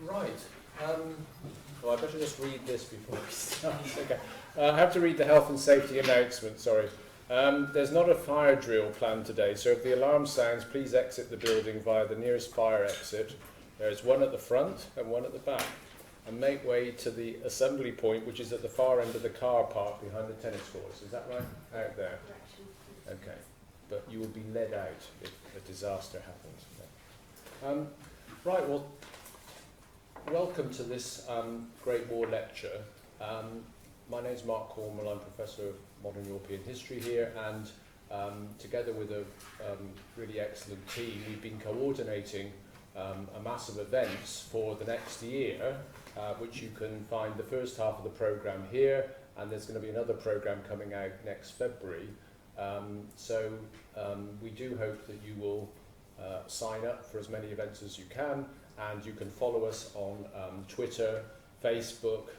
Right. Well, I better just read this before we start. Okay. I have to read the health and safety announcement, sorry. There's not a fire drill planned today, so if the alarm sounds, please exit the building via the nearest fire exit. There's one at the front and one at the back. And make way to the assembly point, which is at the far end of the car park behind the tennis courts. Is that right? Out there. Okay. But you will be led out if a disaster happens. Right, well, welcome to this Great War lecture. My name's Mark Cornwell. I'm Professor of Modern European History here, and together with a really excellent team, we've been coordinating a mass of events for the next year, which you can find the first half of the programme here, and there's going to be another programme coming out next February. So we do hope that you will sign up for as many events as you can, and you can follow us on Twitter, Facebook.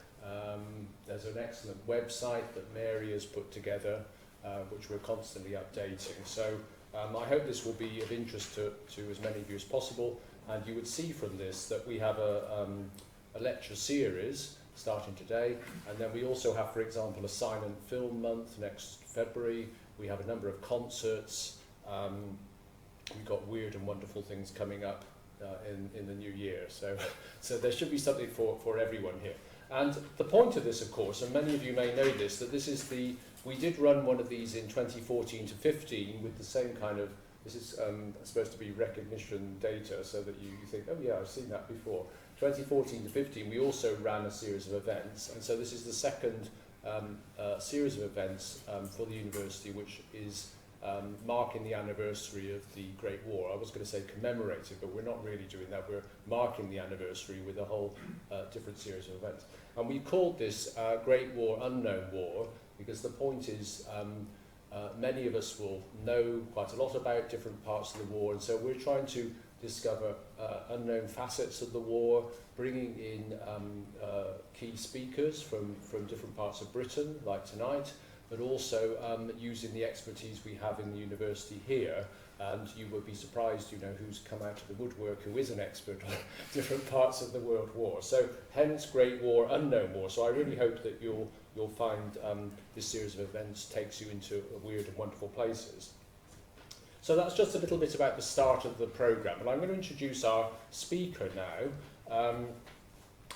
There's an excellent website that Mary has put together, which we're constantly updating. So I hope this will be of interest to as many of you as possible. And you would see from this that we have a lecture series starting today, and then we also have, for example, a silent film month next February. We have a number of concerts. We've got weird and wonderful things coming up in the new year. So there should be something for everyone here. And the point of this, of course, and many of you may know this, that this is we did run one of these in 2014 to 15 with the same kind of, this is supposed to be recognition data, so that you think, oh yeah, I've seen that before. 2014 to 15, we also ran a series of events, and so this is the second series of events for the university, which is marking the anniversary of the Great War. I was going to say commemorative, but we're not really doing that. We're marking the anniversary with a whole different series of events. And we called this Great War, Unknown War, because the point is many of us will know quite a lot about different parts of the war, and so we're trying to discover unknown facets of the war, bringing in key speakers from different parts of Britain, like tonight, but also using the expertise we have in the university here. And you would be surprised, you know, who's come out of the woodwork who is an expert on different parts of the World War. So hence Great War, Unknown War. So I really hope that you'll find this series of events takes you into weird and wonderful places. So that's just a little bit about the start of the programme. And I'm going to introduce our speaker now.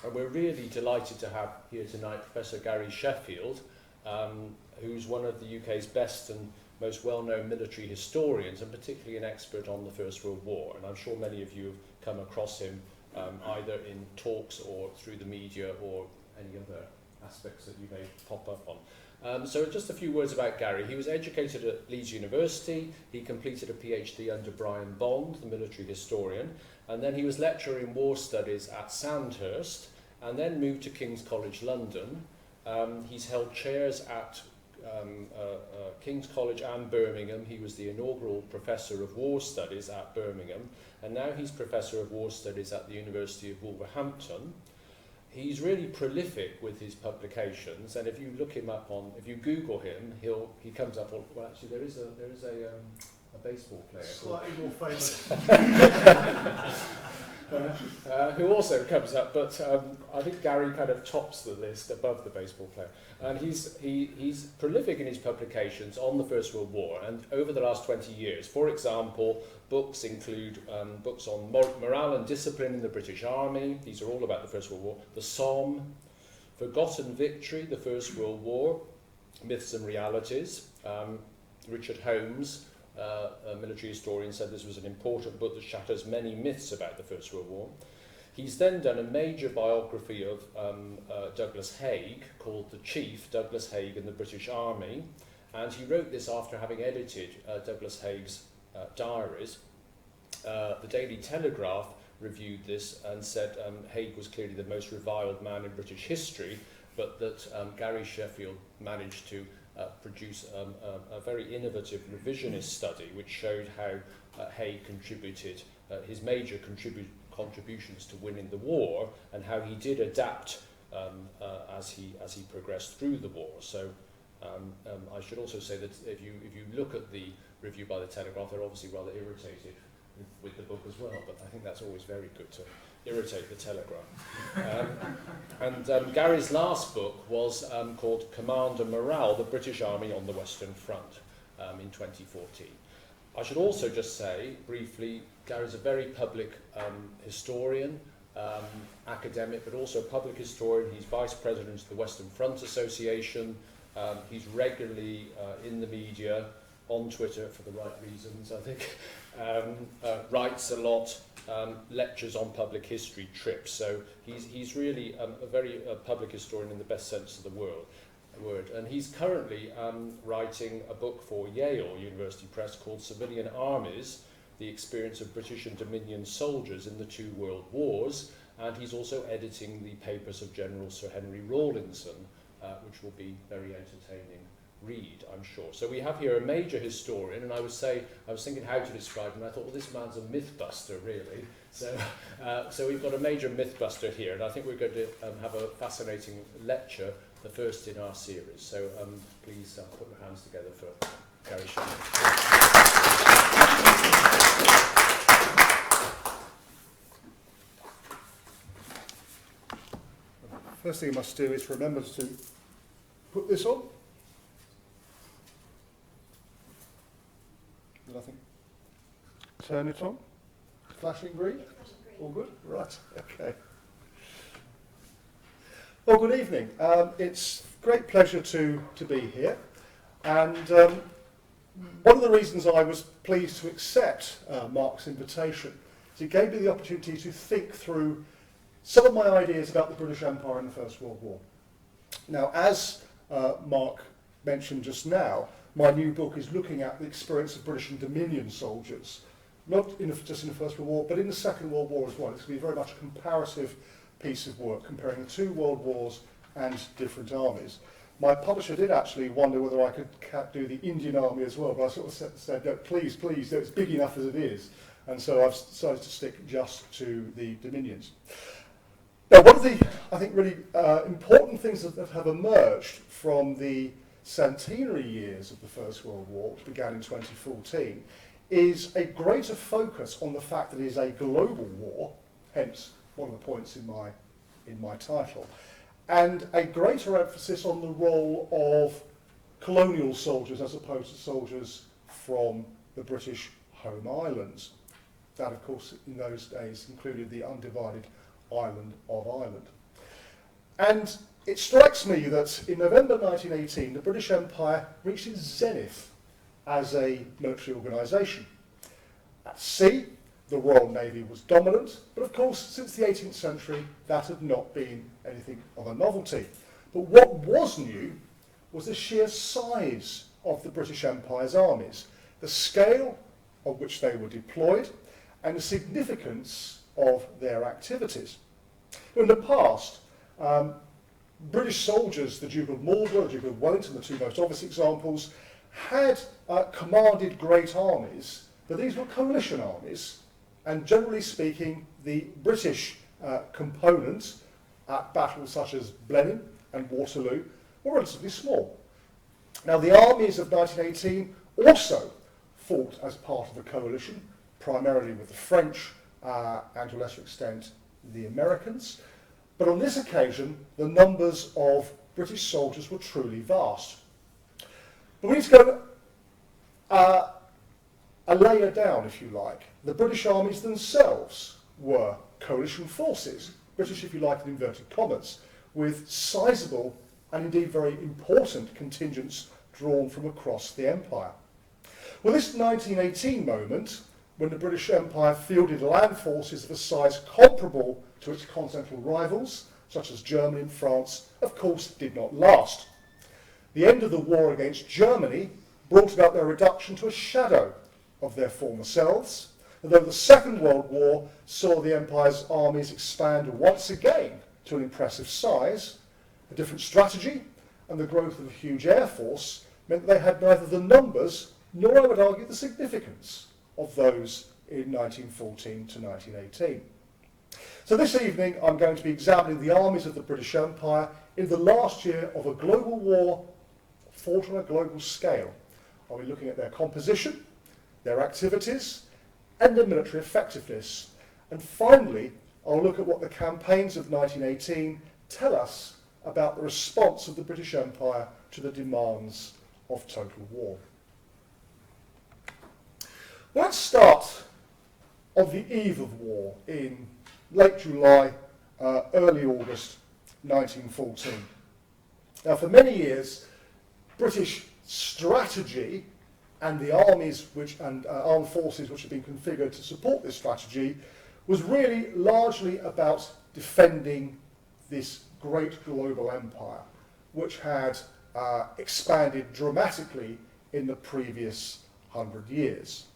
And we're really delighted to have here tonight Professor Gary Sheffield, who's one of the UK's best and most well-known military historians, and particularly an expert on the First World War. And I'm sure many of you have come across him either in talks or through the media or any other aspects that you may pop up on. So just a few words about Gary. He was educated at Leeds University. He completed a PhD under Brian Bond, the military historian, and then he was lecturer in war studies at Sandhurst, and then moved to King's College London. He's held chairs at King's College and Birmingham. He was the inaugural Professor of War Studies at Birmingham, and now he's Professor of War Studies at the University of Wolverhampton. He's really prolific with his publications, and if you look him up if you Google him, he comes up on, well actually there is a baseball player. Slightly more famous. Who also comes up, but I think Gary kind of tops the list above the baseball player. And he's prolific in his publications on the First World War, and over the last 20 years. For example, books include books on morale and discipline in the British Army. These are all about the First World War. The Somme, Forgotten Victory, the First World War, Myths and Realities. Richard Holmes, a military historian, said this was an important book that shatters many myths about the First World War. He's then done a major biography of Douglas Haig called The Chief, Douglas Haig and the British Army, and he wrote this after having edited Douglas Haig's diaries. The Daily Telegraph reviewed this and said Haig was clearly the most reviled man in British history, but that Gary Sheffield managed to produce a very innovative revisionist study which showed how Haig contributed his major contributions to winning the war, and how he did adapt as he progressed through the war. So I should also say that if you look at the review by the Telegraph, they're obviously rather irritated with the book as well, but I think that's always very good to irritate the Telegraph. Gary's last book was called Commander Morale, the British Army on the Western Front, in 2014. I should also just say, briefly, Gary's a very public historian, academic, but also a public historian. He's vice president of the Western Front Association. He's regularly in the media, on Twitter for the right reasons, I think, writes a lot, lectures on public history, trips. So he's really a very public historian in the best sense of the word. And he's currently writing a book for Yale University Press called Civilian Armies, the Experience of British and Dominion Soldiers in the Two World Wars. And he's also editing the papers of General Sir Henry Rawlinson, which will be very entertaining read, I'm sure. So we have here a major historian, and I was thinking how to describe him. I thought, well, this man's a mythbuster, really. So we've got a major mythbuster here, and I think we're going to have a fascinating lecture, the first in our series. So please put your hands together for Gary Shannon. First thing I must do is remember to put this on. Did I think? Turn it on. Flashing green? All good? Right, okay. Well, good evening. It's a great pleasure to be here. And one of the reasons I was pleased to accept Mark's invitation is it gave me the opportunity to think through some of my ideas about the British Empire in the First World War. Now, as Mark mentioned just now, my new book is looking at the experience of British and Dominion soldiers, not just in the First World War, but in the Second World War as well. It's going to be very much a comparative piece of work, comparing the two world wars and different armies. My publisher did actually wonder whether I could do the Indian Army as well, but I sort of said no, please, it's big enough as it is. And so I've decided to stick just to the Dominions. Now, one of the, I think, really important things that have emerged from the centenary years of the First World War, which began in 2014, is a greater focus on the fact that it is a global war, hence one of the points in my title, and a greater emphasis on the role of colonial soldiers as opposed to soldiers from the British home islands. That, of course, in those days included the undivided island of Ireland. And it strikes me that in November 1918, the British Empire reached its zenith as a military organisation. At sea, the Royal Navy was dominant, but of course, since the 18th century, that had not been anything of a novelty. But what was new was the sheer size of the British Empire's armies, the scale of which they were deployed, and the significance of their activities. In the past, British soldiers, the Duke of Marlborough, the Duke of Wellington, the two most obvious examples, had commanded great armies, but these were coalition armies, and generally speaking, the British components at battles such as Blenheim and Waterloo were relatively small. Now, the armies of 1918 also fought as part of a coalition, primarily with the French and to a lesser extent the Americans. But on this occasion, the numbers of British soldiers were truly vast. But we need to go a layer down, if you like. The British armies themselves were coalition forces, British, if you like, in inverted commas, with sizable and indeed very important contingents drawn from across the empire. Well, this 1918 moment, when the British Empire fielded land forces of a size comparable to its continental rivals, such as Germany and France, of course did not last. The end of the war against Germany brought about their reduction to a shadow of their former selves, although the Second World War saw the Empire's armies expand once again to an impressive size. A different strategy and the growth of a huge air force meant they had neither the numbers nor, I would argue, the significance of those in 1914 to 1918. So this evening I'm going to be examining the armies of the British Empire in the last year of a global war fought on a global scale. I'll be looking at their composition, their activities, and their military effectiveness. And finally, I'll look at what the campaigns of 1918 tell us about the response of the British Empire to the demands of total war. Let's start on the eve of war in late July, early August 1914. Now, for many years, British strategy and the armies and armed forces which have been configured to support this strategy was really largely about defending this great global empire, which had expanded dramatically in the previous 100 years.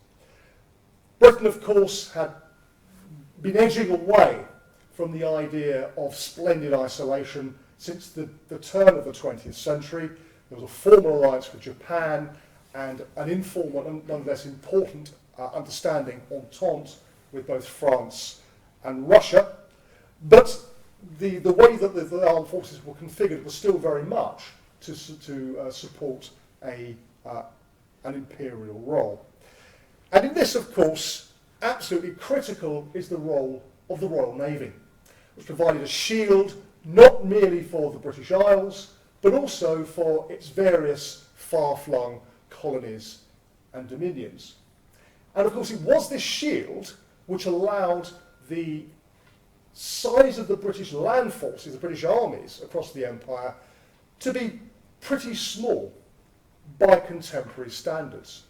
Britain, of course, had been edging away from the idea of splendid isolation since the turn of the 20th century. There was a formal alliance with Japan and an informal and nonetheless important understanding, entente, with both France and Russia. But the way that the armed forces were configured was still very much to support an imperial role. And in this, of course, absolutely critical is the role of the Royal Navy, which provided a shield not merely for the British Isles, but also for its various far-flung colonies and dominions. And of course, it was this shield which allowed the size of the British land forces, the British armies across the empire, to be pretty small by contemporary standards.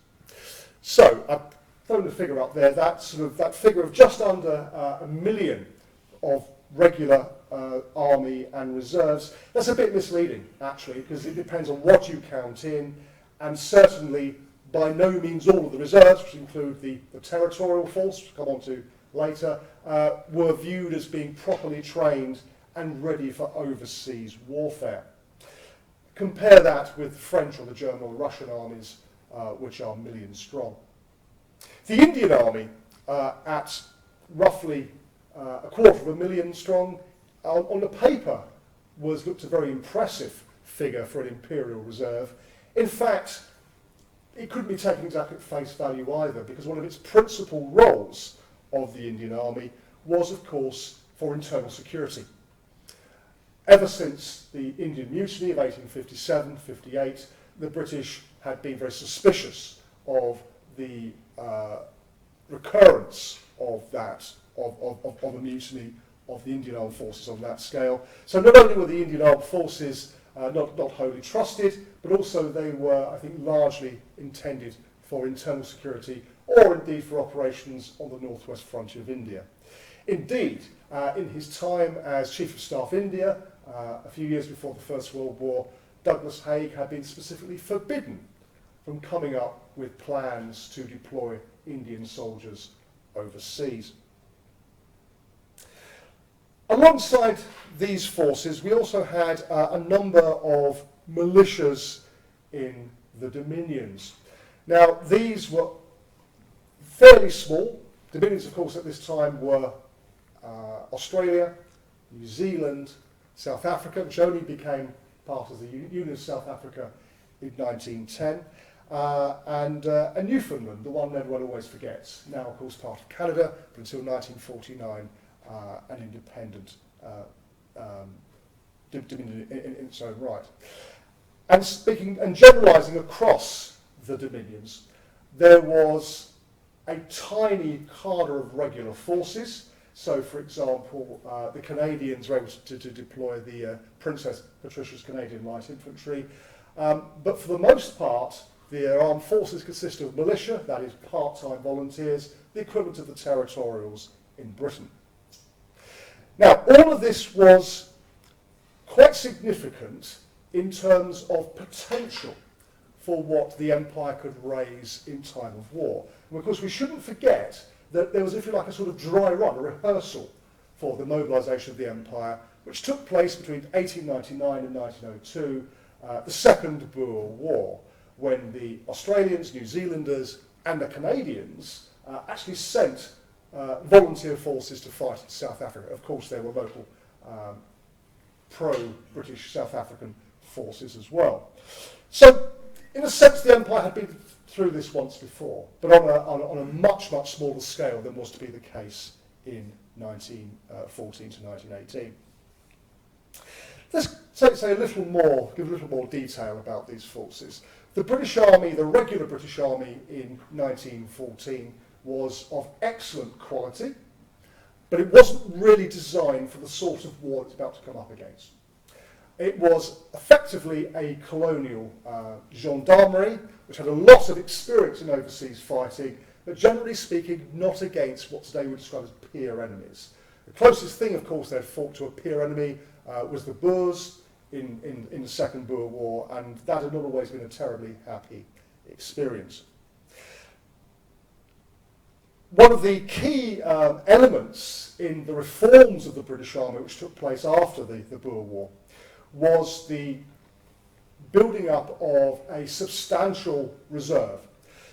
So I've thrown a figure up there, that figure of just under 1 million of regular army and reserves. That's a bit misleading, actually, because it depends on what you count in, and certainly by no means all of the reserves, which include the territorial force, which we'll come on to later, were viewed as being properly trained and ready for overseas warfare. Compare that with the French or the German or Russian armies, which are millions strong. The Indian army, at roughly 250,000 strong, on the paper looked a very impressive figure for an imperial reserve. In fact, it couldn't be taken exactly at face value either, because one of its principal roles of the Indian army was, of course, for internal security. Ever since the Indian Mutiny of 1857-58, the British had been very suspicious of the recurrence of a mutiny of the Indian Armed Forces on that scale. So not only were the Indian Armed Forces not wholly trusted, but also they were, I think, largely intended for internal security or indeed for operations on the northwest frontier of India. Indeed, in his time as Chief of Staff India, a few years before the First World War, Douglas Haig had been specifically forbidden from coming up with plans to deploy Indian soldiers overseas. Alongside these forces, we also had a number of militias in the dominions. Now, these were fairly small. Dominions, of course, at this time were Australia, New Zealand, South Africa, which only became part of the Union of South Africa in 1910, and Newfoundland, the one everyone always forgets, now, of course, part of Canada, but until 1949, an independent dominion in its own right. And speaking and generalising across the dominions, there was a tiny cadre of regular forces. So, for example, the Canadians were able to deploy the Princess Patricia's Canadian Light Infantry. But for the most part, the armed forces consist of militia, that is part-time volunteers, the equivalent of the territorials in Britain. Now, all of this was quite significant in terms of potential for what the empire could raise in time of war. And of course, we shouldn't forget that there was, if you like, a sort of dry run, a rehearsal for the mobilisation of the empire, which took place between 1899 and 1902, the Second Boer War, when the Australians, New Zealanders and the Canadians actually sent volunteer forces to fight in South Africa. Of course, there were local pro-British South African forces as well. So, in a sense, the empire had been through this once before, but on a much, much smaller scale than was to be the case in 1914 to 1918. Let's say a little more, give a little more detail about these forces. The British Army, the regular British Army in 1914, was of excellent quality, but it wasn't really designed for the sort of war it's about to come up against. It was effectively a colonial gendarmerie, which had a lot of experience in overseas fighting, but generally speaking, not against what today we describe as peer enemies. The closest thing, of course, they'd fought to a peer enemy was the Boers in the Second Boer War, and that had not always been a terribly happy experience. One of the key elements in the reforms of the British Army, which took place after the Boer War, was the building up of a substantial reserve.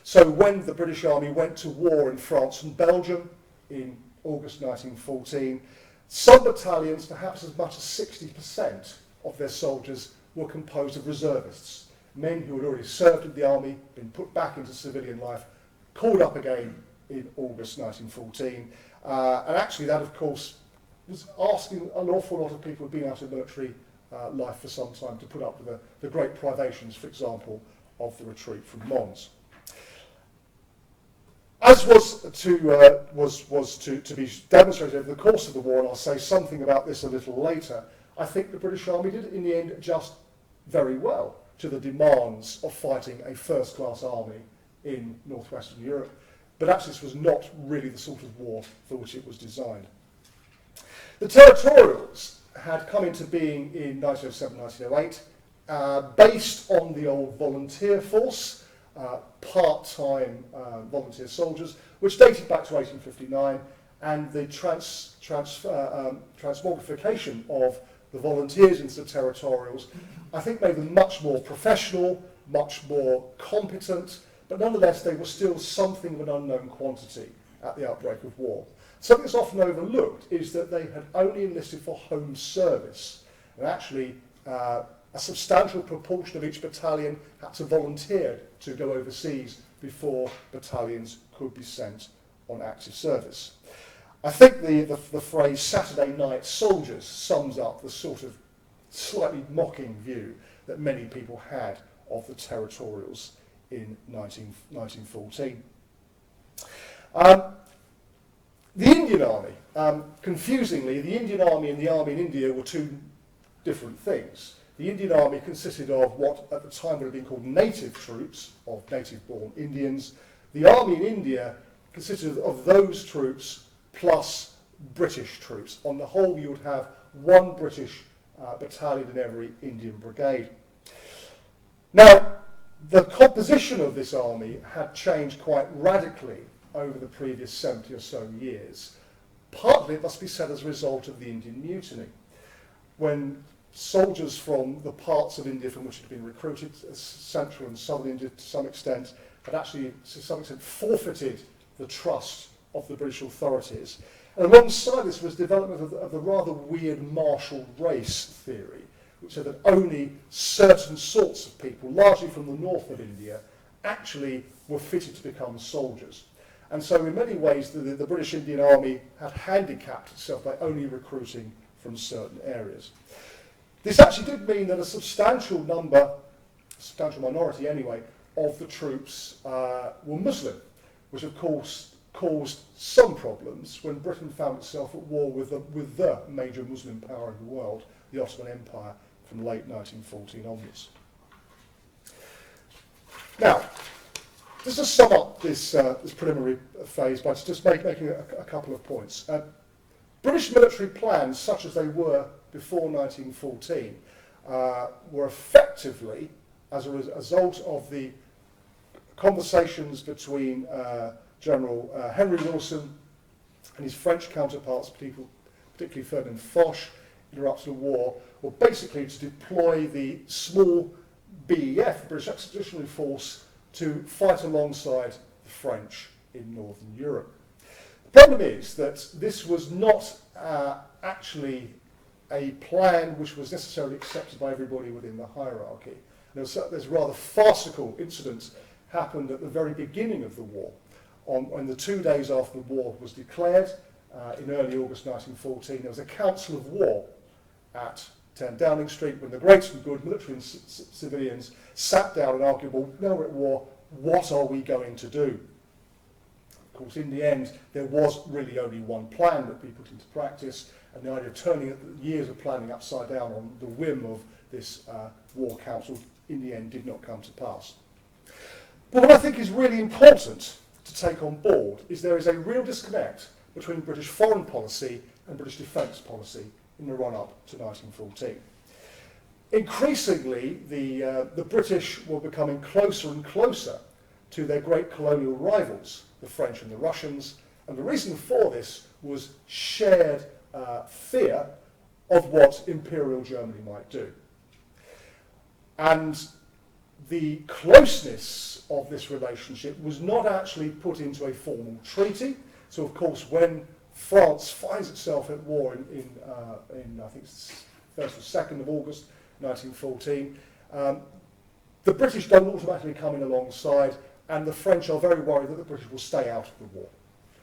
So when the British Army went to war in France and Belgium in August 1914, some battalions, perhaps as much as 60% of their soldiers, were composed of reservists, men who had already served in the army, been put back into civilian life, called up again in August 1914. And actually that, of course, was asking an awful lot of people who'd been out of military life for some time to put up with the great privations, for example, of the retreat from Mons. As was to be demonstrated over the course of the war, and I'll say something about this a little later, I think the British Army did, in the end, adjust very well to the demands of fighting a first-class army in northwestern Europe. But actually, this was not really the sort of war for which it was designed. The territorials had come into being in 1907-1908, based on the old volunteer force, part-time volunteer soldiers, which dated back to 1859, and the transmogrification of the volunteers into the territorials, I think made them much more professional, much more competent, but nonetheless they were still something of an unknown quantity at the outbreak of war. Something that's often overlooked is that they had only enlisted for home service, and actually a substantial proportion of each battalion had to volunteer to go overseas before battalions could be sent on active service. I think the phrase Saturday night soldiers sums up the sort of slightly mocking view that many people had of the territorials in 1914. The Indian Army, confusingly, the Indian Army and the Army in India were two different things. The Indian Army consisted of what at the time would have been called native troops, of native-born Indians. The Army in India consisted of those troops plus British troops. On the whole, you would have one British battalion in every Indian brigade. Now, the composition of this army had changed quite radically over the previous 70 or so years. Partly, it must be said, as a result of the Indian Mutiny, when soldiers from the parts of India from which had been recruited, central and southern India to some extent, had actually to some extent forfeited the trust of the British authorities. And alongside this was development of the rather weird martial race theory, which said that only certain sorts of people, largely from the north of India, actually were fitted to become soldiers. And so in many ways the British Indian Army had handicapped itself by only recruiting from certain areas. This actually did mean that a substantial minority anyway, of the troops were Muslim, which of course caused some problems when Britain found itself at war with the major Muslim power in the world, the Ottoman Empire, from late 1914 onwards. Now, just to sum up this preliminary phase by just making a couple of points. British military plans, such as they were before 1914, were effectively, as a result of the conversations between General Henry Wilson and his French counterparts, particularly Ferdinand Foch, in the eruption of war, were basically to deploy the small BEF, British Expeditionary Force, to fight alongside the French in Northern Europe. The problem is that this was not actually a plan which was necessarily accepted by everybody within the hierarchy. There's rather farcical incidents happened at the very beginning of the war. On the 2 days after the war was declared, in early August 1914, there was a council of war at 10 Downing Street when the great and good military and civilians sat down and argued, well, now we're at war, what are we going to do? Of course, in the end, there was really only one plan that we put into practice, and the idea of turning years of planning upside down on the whim of this war council in the end did not come to pass. But what I think is really important to take on board is there is a real disconnect between British foreign policy and British defence policy in the run-up to 1914. Increasingly, the British were becoming closer and closer to their great colonial rivals, the French and the Russians, and the reason for this was shared fear of what Imperial Germany might do. And the closeness of this relationship was not actually put into a formal treaty. So, of course, when France finds itself at war in I think it's 1st or 2nd of August 1914, the British don't automatically come in alongside, and the French are very worried that the British will stay out of the war.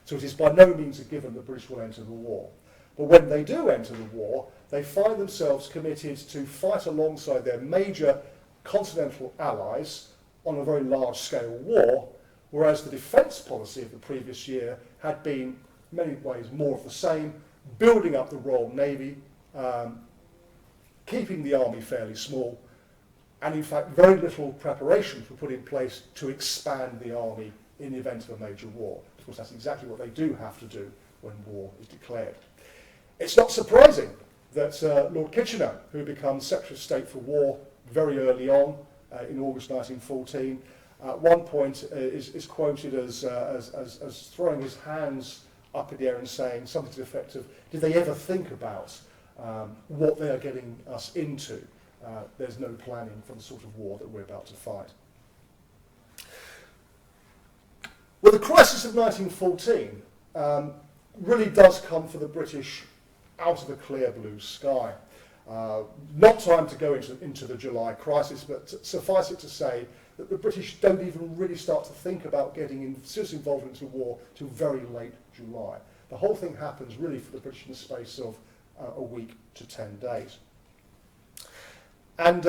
So it is by no means a given the British will enter the war. But when they do enter the war, they find themselves committed to fight alongside their major continental allies on a very large-scale war, whereas the defence policy of the previous year had been, in many ways, more of the same, building up the Royal Navy, keeping the army fairly small, and in fact very little preparations were put in place to expand the army in the event of a major war. Of course, that's exactly what they do have to do when war is declared. It's not surprising that Lord Kitchener, who becomes Secretary of State for War very early on in August 1914, at one point is quoted as throwing his hands up in the air and saying something to the effect of, did they ever think about what they are getting us into? There's no planning for the sort of war that we're about to fight. Well, the crisis of 1914 really does come for the British out of a clear blue sky. Not time to go into the July crisis, but suffice it to say that the British don't even really start to think about getting seriously involved into war till very late July. The whole thing happens really for the British in the space of a week to 10 days. And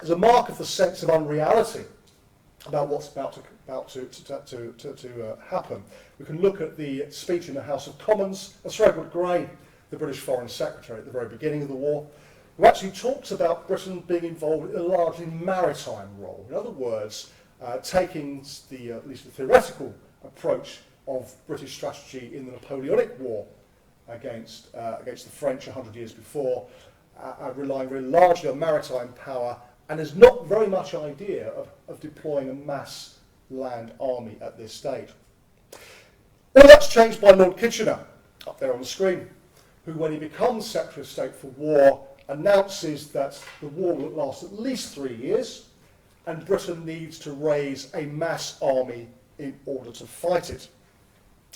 as a mark of the sense of unreality about what's about to happen, we can look at the speech in the House of Commons of Sir Edward Grey, the British Foreign Secretary at the very beginning of the war, who actually talks about Britain being involved in a largely maritime role. In other words, taking at least the theoretical approach of British strategy in the Napoleonic War against the French 100 years before, relying very largely on maritime power, and there's not very much idea of deploying a mass land army at this stage. All that's changed by Lord Kitchener, up there on the screen, who, when he becomes Secretary of State for War, announces that the war will last at least 3 years, and Britain needs to raise a mass army in order to fight it.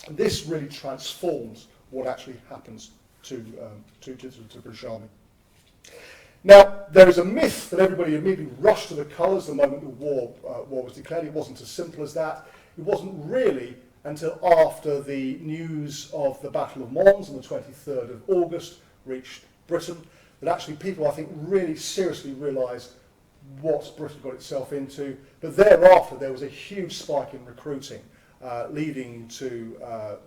And this really transforms what actually happens to the British Army. Now, there is a myth that everybody immediately rushed to the colours the moment the war was declared. It wasn't as simple as that. It wasn't really until after the news of the Battle of Mons on the 23rd of August reached Britain that actually people, I think, really seriously realised what Britain got itself into. But thereafter, there was a huge spike in recruiting, leading to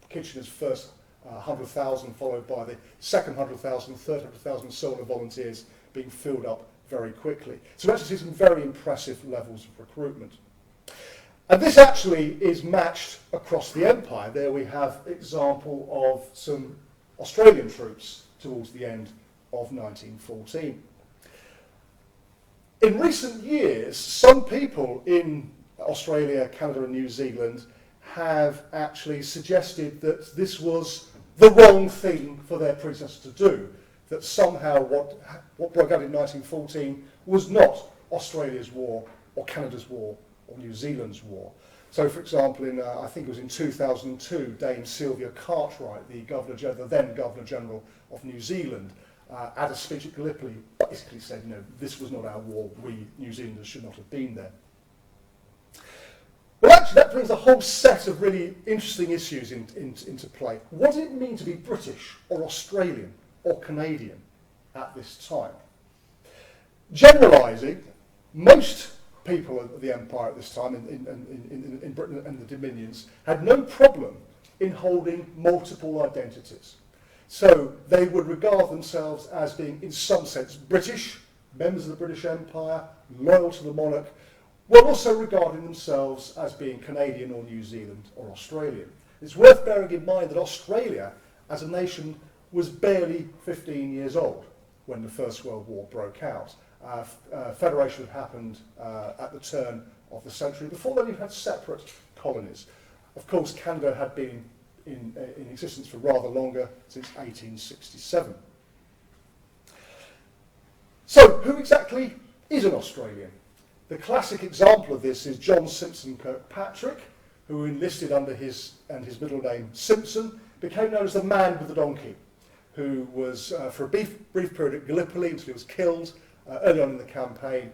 Kitchener's first 100,000, followed by the second 100,000, third 100,000 solar volunteers being filled up very quickly. So we actually see some very impressive levels of recruitment. And this actually is matched across the empire. There we have example of some Australian troops towards the end of 1914. In recent years, some people in Australia, Canada and New Zealand have actually suggested that this was the wrong thing for their predecessors to do, that somehow what broke out in 1914 was not Australia's war or Canada's war or New Zealand's war. So, for example, I think it was in 2002, Dame Sylvia Cartwright, the then Governor General of New Zealand, at a speech at Gallipoli, basically said, this was not our war, we New Zealanders should not have been there. Well, actually, that brings a whole set of really interesting issues into play. What did it mean to be British or Australian or Canadian at this time? Generalising, most people of the Empire at this time in Britain and the Dominions had no problem in holding multiple identities. So they would regard themselves as being, in some sense, British, members of the British Empire, loyal to the monarch, while also regarding themselves as being Canadian or New Zealand or Australian. It's worth bearing in mind that Australia, as a nation, was barely 15 years old when the First World War broke out. Federation had happened at the turn of the century. Before then, you had separate colonies. Of course, Canada had been in existence for rather longer, since 1867. So, who exactly is an Australian? The classic example of this is John Simpson Kirkpatrick, who enlisted under his middle name Simpson, became known as the man with the donkey, who was, for a brief period at Gallipoli until he was killed early on in the campaign,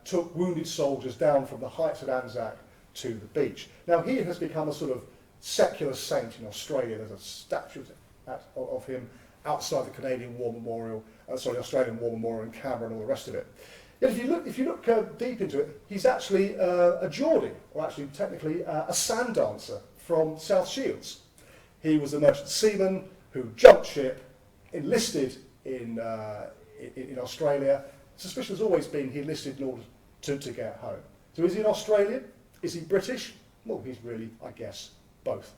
took wounded soldiers down from the heights of Anzac to the beach. Now he has become a sort of secular saint in Australia. There's a statue of him outside the Australian War Memorial in Canberra and all the rest of it. Yet if you look deep into it, he's actually a Geordie, or actually technically a sand dancer from South Shields. He was a merchant seaman who jumped ship, enlisted in Australia. Suspicion has always been he enlisted in order to get home. So is he an Australian? Is he British? Well, he's really, I guess, both.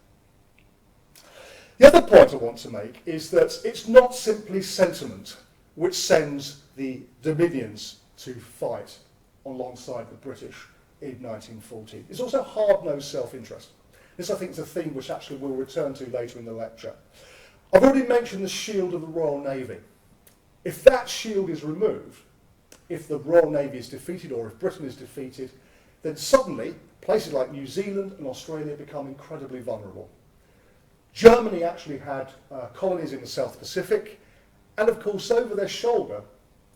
The other point I want to make is that it's not simply sentiment which sends the Dominions to fight alongside the British in 1914. It's also hard-nosed self-interest. This, I think, is a theme which actually we'll return to later in the lecture. I've already mentioned the shield of the Royal Navy. If that shield is removed, if the Royal Navy is defeated or if Britain is defeated, then suddenly places like New Zealand and Australia become incredibly vulnerable. Germany actually had colonies in the South Pacific, and of course over their shoulder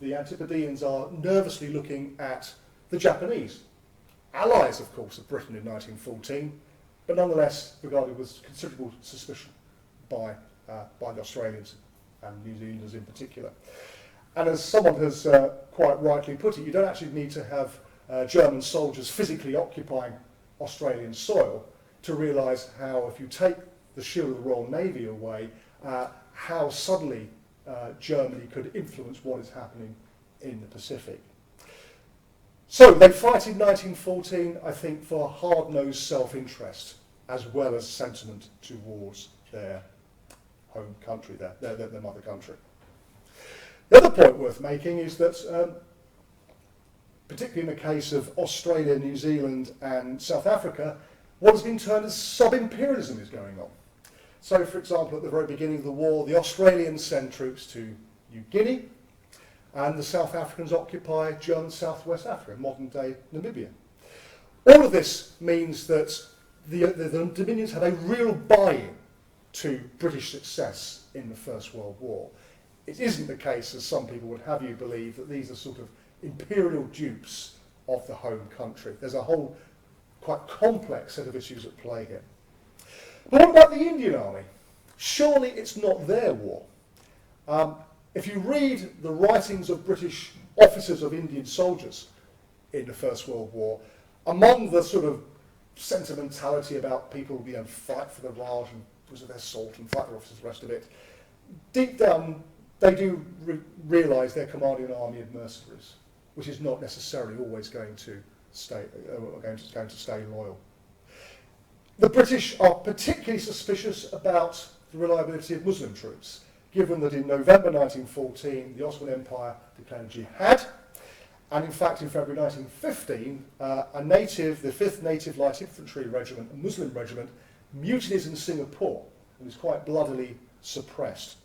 the Antipodeans are nervously looking at the Japanese, allies of course of Britain in 1914, but nonetheless regarded with considerable suspicion by the Australians and New Zealanders in particular. And as someone has quite rightly put it, you don't actually need to have German soldiers physically occupying Australian soil to realise how, if you take the shield of the Royal Navy away, how suddenly Germany could influence what is happening in the Pacific. So they fight in 1914, I think, for hard-nosed self-interest as well as sentiment towards their home country, their mother country. The other point worth making is that, particularly in the case of Australia, New Zealand and South Africa, what has been termed as sub-imperialism is going on. So, for example, at the very beginning of the war, the Australians send troops to New Guinea, and the South Africans occupy German Southwest Africa, modern-day Namibia. All of this means that the Dominions had a real buy-in to British success in the First World War. It isn't the case, as some people would have you believe, that these are sort of imperial dupes of the home country. There's a whole quite complex set of issues at play here. But what about the Indian Army? Surely it's not their war. If you read the writings of British officers of Indian soldiers in the First World War, among the sort of sentimentality about people fight for the Raj and because of their salt and fight for officers, the rest of it, deep down they do realise they're commanding an army of mercenaries, which is not necessarily always going to stay loyal. The British are particularly suspicious about the reliability of Muslim troops, given that in November 1914 the Ottoman Empire declared jihad, and in fact in February 1915 the 5th Native Light Infantry Regiment, a Muslim regiment, mutinies in Singapore and is quite bloodily suppressed.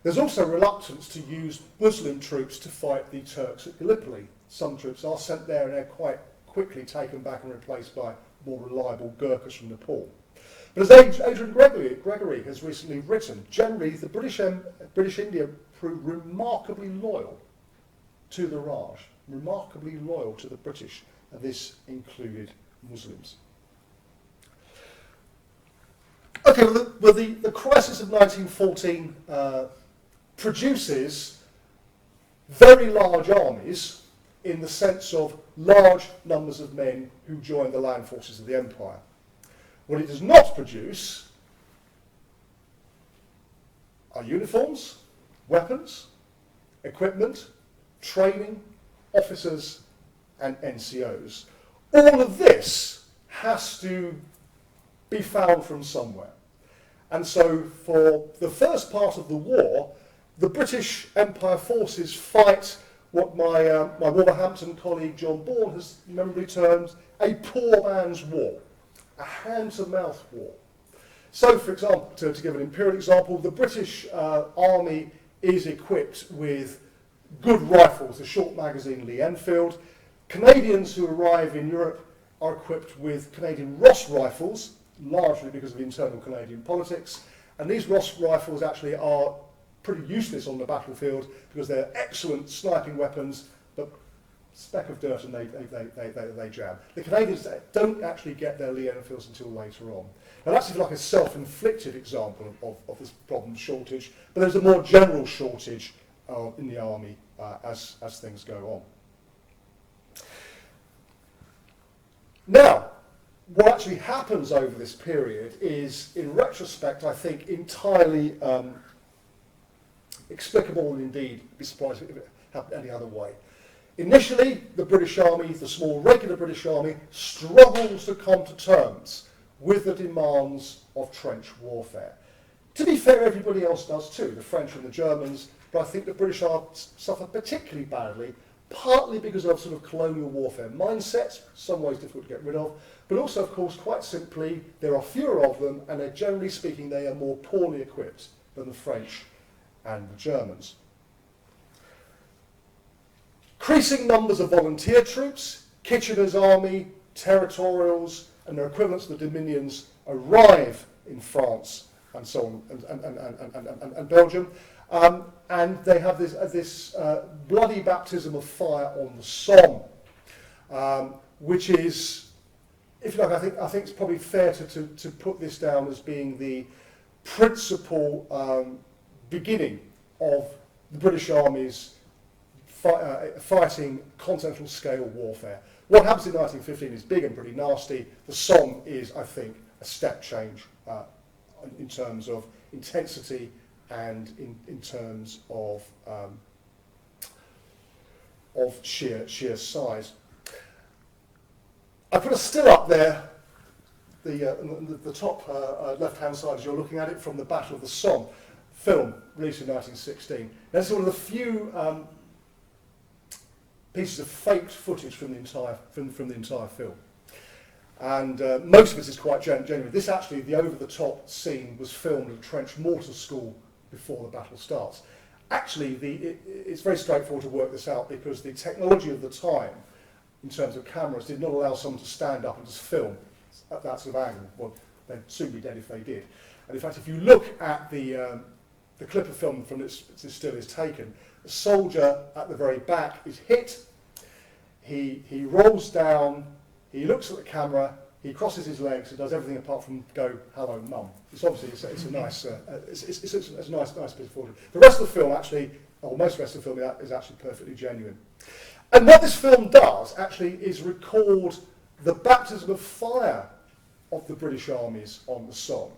There's also reluctance to use Muslim troops to fight the Turks at Gallipoli. Some troops are sent there and they're quite quickly taken back and replaced by more reliable Gurkhas from Nepal. But as Adrian Gregory has recently written, generally the British India proved remarkably loyal to the Raj, remarkably loyal to the British, and this included Muslims. Okay, well, the crisis of 1914 produces very large armies in the sense of large numbers of men who join the land forces of the empire. What it does not produce are uniforms, weapons, equipment, training, officers, and NCOs. All of this has to be found from somewhere. And so for the first part of the war, the British Empire forces fight what my Wolverhampton colleague John Bourne has memorably termed a poor man's war, a hand-to-mouth war. So, for example, to give an Imperial example, the British Army is equipped with good rifles, the short magazine Lee Enfield. Canadians who arrive in Europe are equipped with Canadian Ross rifles, largely because of internal Canadian politics, and these Ross rifles actually are pretty useless on the battlefield because they're excellent sniping weapons, but speck of dirt and they jam. The Canadians don't actually get their Lee Enfields until later on. Now that's, if you like, a self-inflicted example of this problem shortage, but there's a more general shortage in the army as things go on. Now, what actually happens over this period is, in retrospect, I think entirely explicable, and indeed be surprised if it happened any other way. Initially, the British Army, the small regular British Army, struggles to come to terms with the demands of trench warfare. To be fair, everybody else does too, the French and the Germans, but I think the British suffer particularly badly, partly because of sort of colonial warfare mindsets, some ways difficult to get rid of, but also, of course, quite simply, there are fewer of them, and generally speaking, they are more poorly equipped than the French and the Germans. Increasing numbers of volunteer troops, Kitchener's army, territorials, and their equivalents, the Dominions, arrive in France and so on, and Belgium, and they have this bloody baptism of fire on the Somme, which is, if you like, I think it's probably fair to put this down as being the principal beginning of the British Army's fighting continental scale warfare. What happens in 1915 is big and pretty nasty. The Somme is, I think, a step change in terms of intensity and in terms of sheer size. I put a still up there, the top left-hand side as you're looking at it, from the Battle of the Somme film released in 1916. Now, this is one of the few pieces of faked footage from the entire film, and most of it is quite genuine. This actually, the over-the-top scene, was filmed at a trench mortar school before the battle starts. Actually, it's very straightforward to work this out because the technology of the time, in terms of cameras, did not allow someone to stand up and just film at that sort of angle. Well, they'd soon be dead if they did. And in fact, if you look at the clip of film from this still is taken, the soldier at the very back is hit. He rolls down. He looks at the camera. He crosses his legs and does everything apart from go, "Hello, Mum." It's obviously it's a nice nice bit of footage. The rest of the film actually, or most of the rest of the film, is actually perfectly genuine. And what this film does actually is record the baptism of fire of the British armies on the Somme.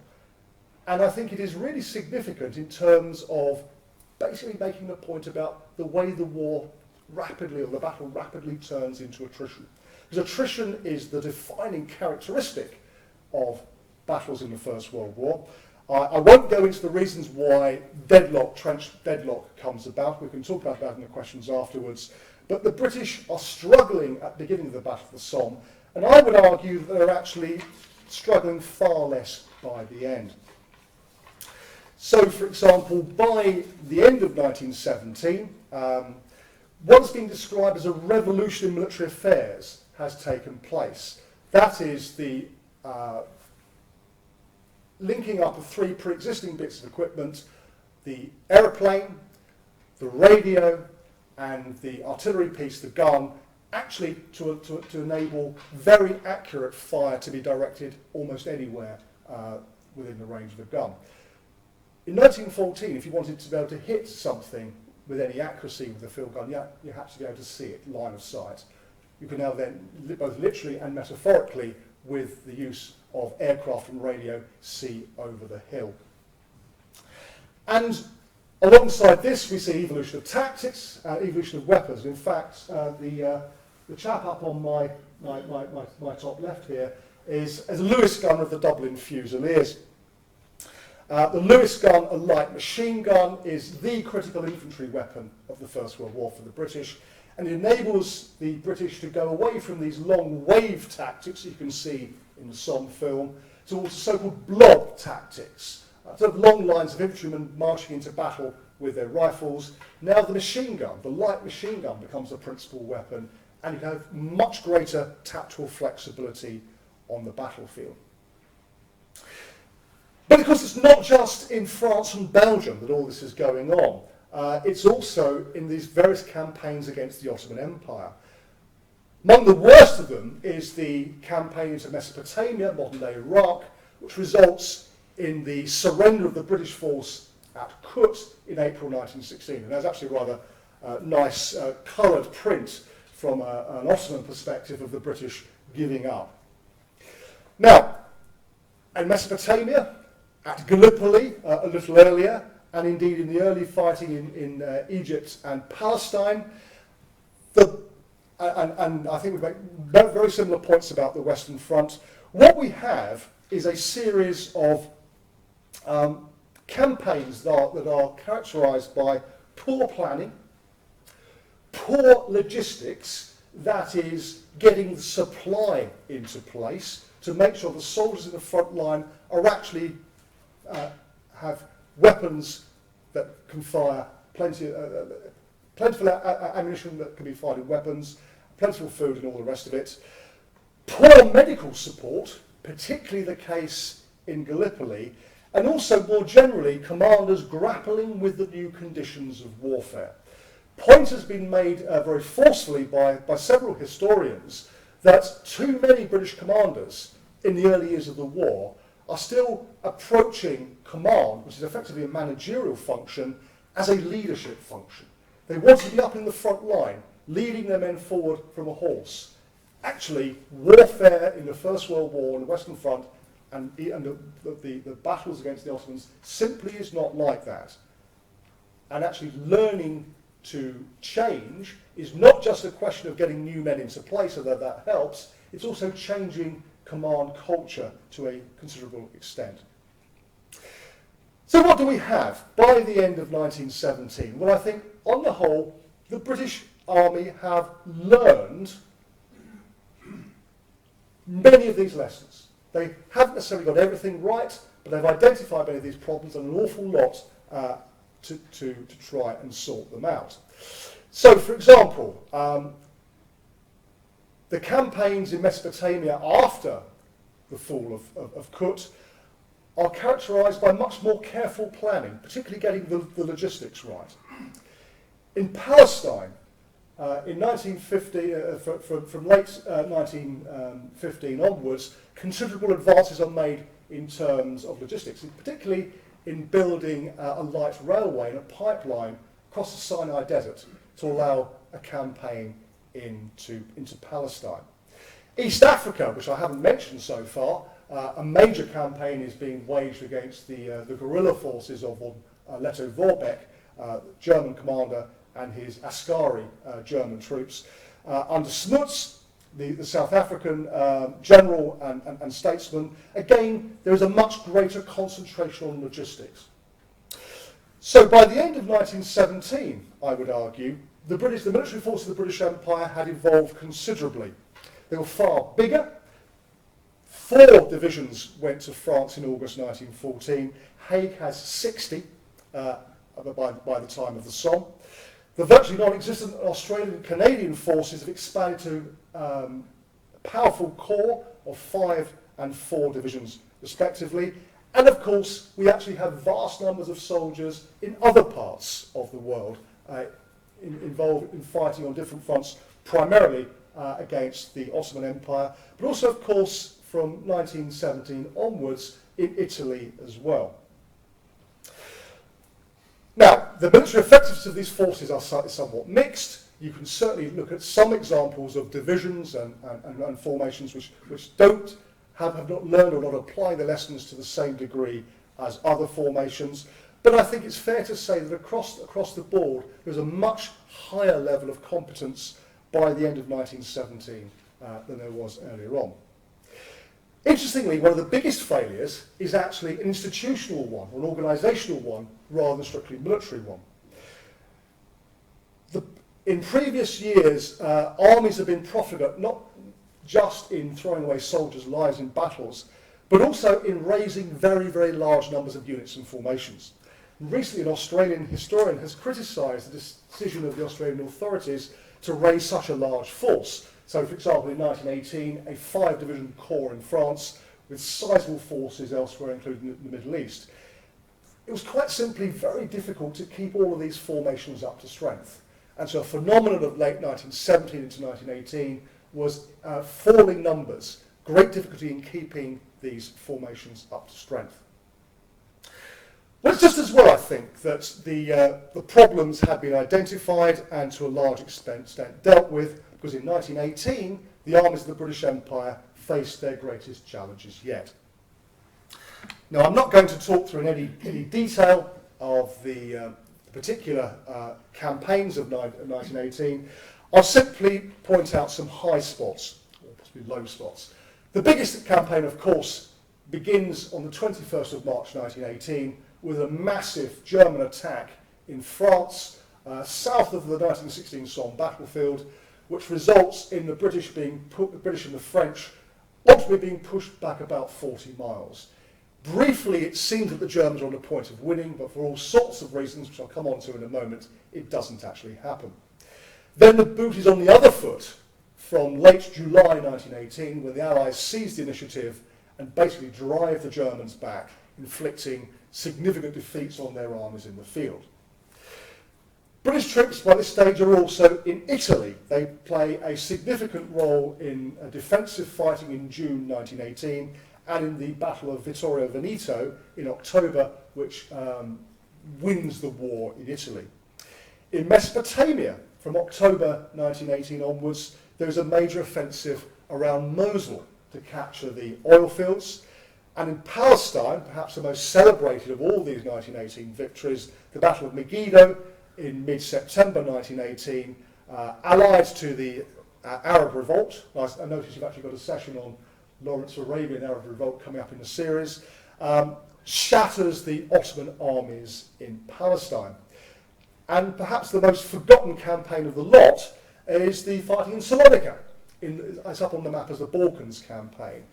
And I think it is really significant in terms of basically making the point about the way the war rapidly, or the battle rapidly, turns into attrition. Because attrition is the defining characteristic of battles in the First World War. I won't go into the reasons why trench deadlock comes about. We can talk about that in the questions afterwards. But the British are struggling at the beginning of the Battle of the Somme, and I would argue that they're actually struggling far less by the end. So, for example, by the end of 1917, what has been described as a revolution in military affairs has taken place. That is the linking up of three pre-existing bits of equipment: the aeroplane, the radio, and the artillery piece, the gun, actually to enable very accurate fire to be directed almost anywhere within the range of a gun. In 1914, if you wanted to be able to hit something with any accuracy with a field gun, you had to be able to see it, line of sight. You can now then, both literally and metaphorically, with the use of aircraft and radio, see over the hill. And alongside this, we see evolution of tactics, evolution of weapons. In fact, the chap up on my top left here is a Lewis gun of the Dublin Fusiliers. The Lewis gun, a light machine gun, is the critical infantry weapon of the First World War for the British, and it enables the British to go away from these long wave tactics you can see in the Somme film towards so-called blob tactics, sort of long lines of infantrymen marching into battle with their rifles. Now the machine gun, the light machine gun, becomes the principal weapon, and you have much greater tactical flexibility on the battlefield. But of course, it's not just in France and Belgium that all this is going on. It's also in these various campaigns against the Ottoman Empire. Among the worst of them is the campaign into Mesopotamia, modern-day Iraq, which results in the surrender of the British force at Kut in April 1916. And there's actually a rather nice coloured print from an Ottoman perspective of the British giving up. Now, in Mesopotamia, at Gallipoli a little earlier, and indeed in the early fighting in Egypt and Palestine, and I think we've made very similar points about the Western Front. What we have is a series of campaigns that are characterised by poor planning, poor logistics, that is, getting the supply into place to make sure the soldiers in the front line are actually have weapons that can fire plentiful ammunition that can be fired in weapons, plentiful food and all the rest of it. Poor medical support, particularly the case in Gallipoli, and also more generally commanders grappling with the new conditions of warfare. Point has been made very forcefully by several historians that too many British commanders in the early years of the war are still approaching command, which is effectively a managerial function, as a leadership function. They want to be up in the front line, leading their men forward from a horse. Actually, warfare in the First World War on the Western Front and the battles against the Ottomans simply is not like that. And actually learning to change is not just a question of getting new men into place, although that helps, it's also changing command culture to a considerable extent. So what do we have by the end of 1917? Well, I think on the whole, the British Army have learned many of these lessons. They haven't necessarily got everything right, but they've identified many of these problems and an awful lot to try and sort them out. So, for example, the campaigns in Mesopotamia after the fall of Kut are characterised by much more careful planning, particularly getting the logistics right. In Palestine, in 1950, from late 1915 onwards, considerable advances are made in terms of logistics, particularly in building a light railway and a pipeline across the Sinai Desert to allow a campaign into Palestine. East Africa, which I haven't mentioned so far, a major campaign is being waged against the guerrilla forces of Leto Vorbeck, German commander, and his Askari German troops. Under Smuts, the South African general and statesman, again, there is a much greater concentration on logistics. So by the end of 1917, I would argue, the military force of the British Empire had evolved considerably. They were far bigger. 4 divisions went to France in August 1914. Haig has 60 by the time of the Somme. The virtually non-existent Australian and Canadian forces have expanded to a powerful corps of 5 and 4 divisions respectively, And of course, we actually have vast numbers of soldiers in other parts of the world involved in fighting on different fronts, primarily against the Ottoman Empire, but also, of course, from 1917 onwards in Italy as well. Now, the military effectiveness of these forces are somewhat mixed. You can certainly look at some examples of divisions and formations which have not learned or not applied the lessons to the same degree as other formations. But I think it's fair to say that across the board, there's a much higher level of competence by the end of 1917 than there was earlier on. Interestingly, one of the biggest failures is actually an institutional one, or an organisational one, rather than strictly military one. In previous years, armies have been profligate not just in throwing away soldiers' lives in battles, but also in raising very, very large numbers of units and formations. Recently, an Australian historian has criticised the decision of the Australian authorities to raise such a large force. So, for example, in 1918, a 5-division corps in France with sizable forces elsewhere, including the Middle East. It was quite simply very difficult to keep all of these formations up to strength. And so a phenomenon of late 1917 into 1918 was falling numbers, great difficulty in keeping these formations up to strength. Well, it's just as well, I think, that the problems had been identified and to a large extent dealt with, because in 1918, the armies of the British Empire faced their greatest challenges yet. Now, I'm not going to talk through in any detail of the particular campaigns of 1918. I'll simply point out some high spots, or possibly low spots. The biggest campaign, of course, begins on the 21st of March 1918 with a massive German attack in France, south of the 1916 Somme battlefield, which results in the British and the French ultimately being pushed back about 40 miles. Briefly, it seemed that the Germans were on the point of winning, but for all sorts of reasons, which I'll come on to in a moment, it doesn't actually happen. Then the boot is on the other foot from late July 1918, when the Allies seized the initiative and basically drive the Germans back, inflicting significant defeats on their armies in the field. British troops by this stage are also in Italy. They play a significant role in defensive fighting in June 1918 and in the Battle of Vittorio Veneto in October, which wins the war in Italy. In Mesopotamia, from October 1918 onwards, there is a major offensive around Mosul to capture the oil fields. And in Palestine, perhaps the most celebrated of all these 1918 victories, the Battle of Megiddo in mid-September 1918, allied to the Arab Revolt. I notice you've actually got a session on Lawrence Arabian Arab Revolt coming up in the series, shatters the Ottoman armies in Palestine. And perhaps the most forgotten campaign of the lot is the fighting in Salonika. It's up on the map as the Balkans campaign.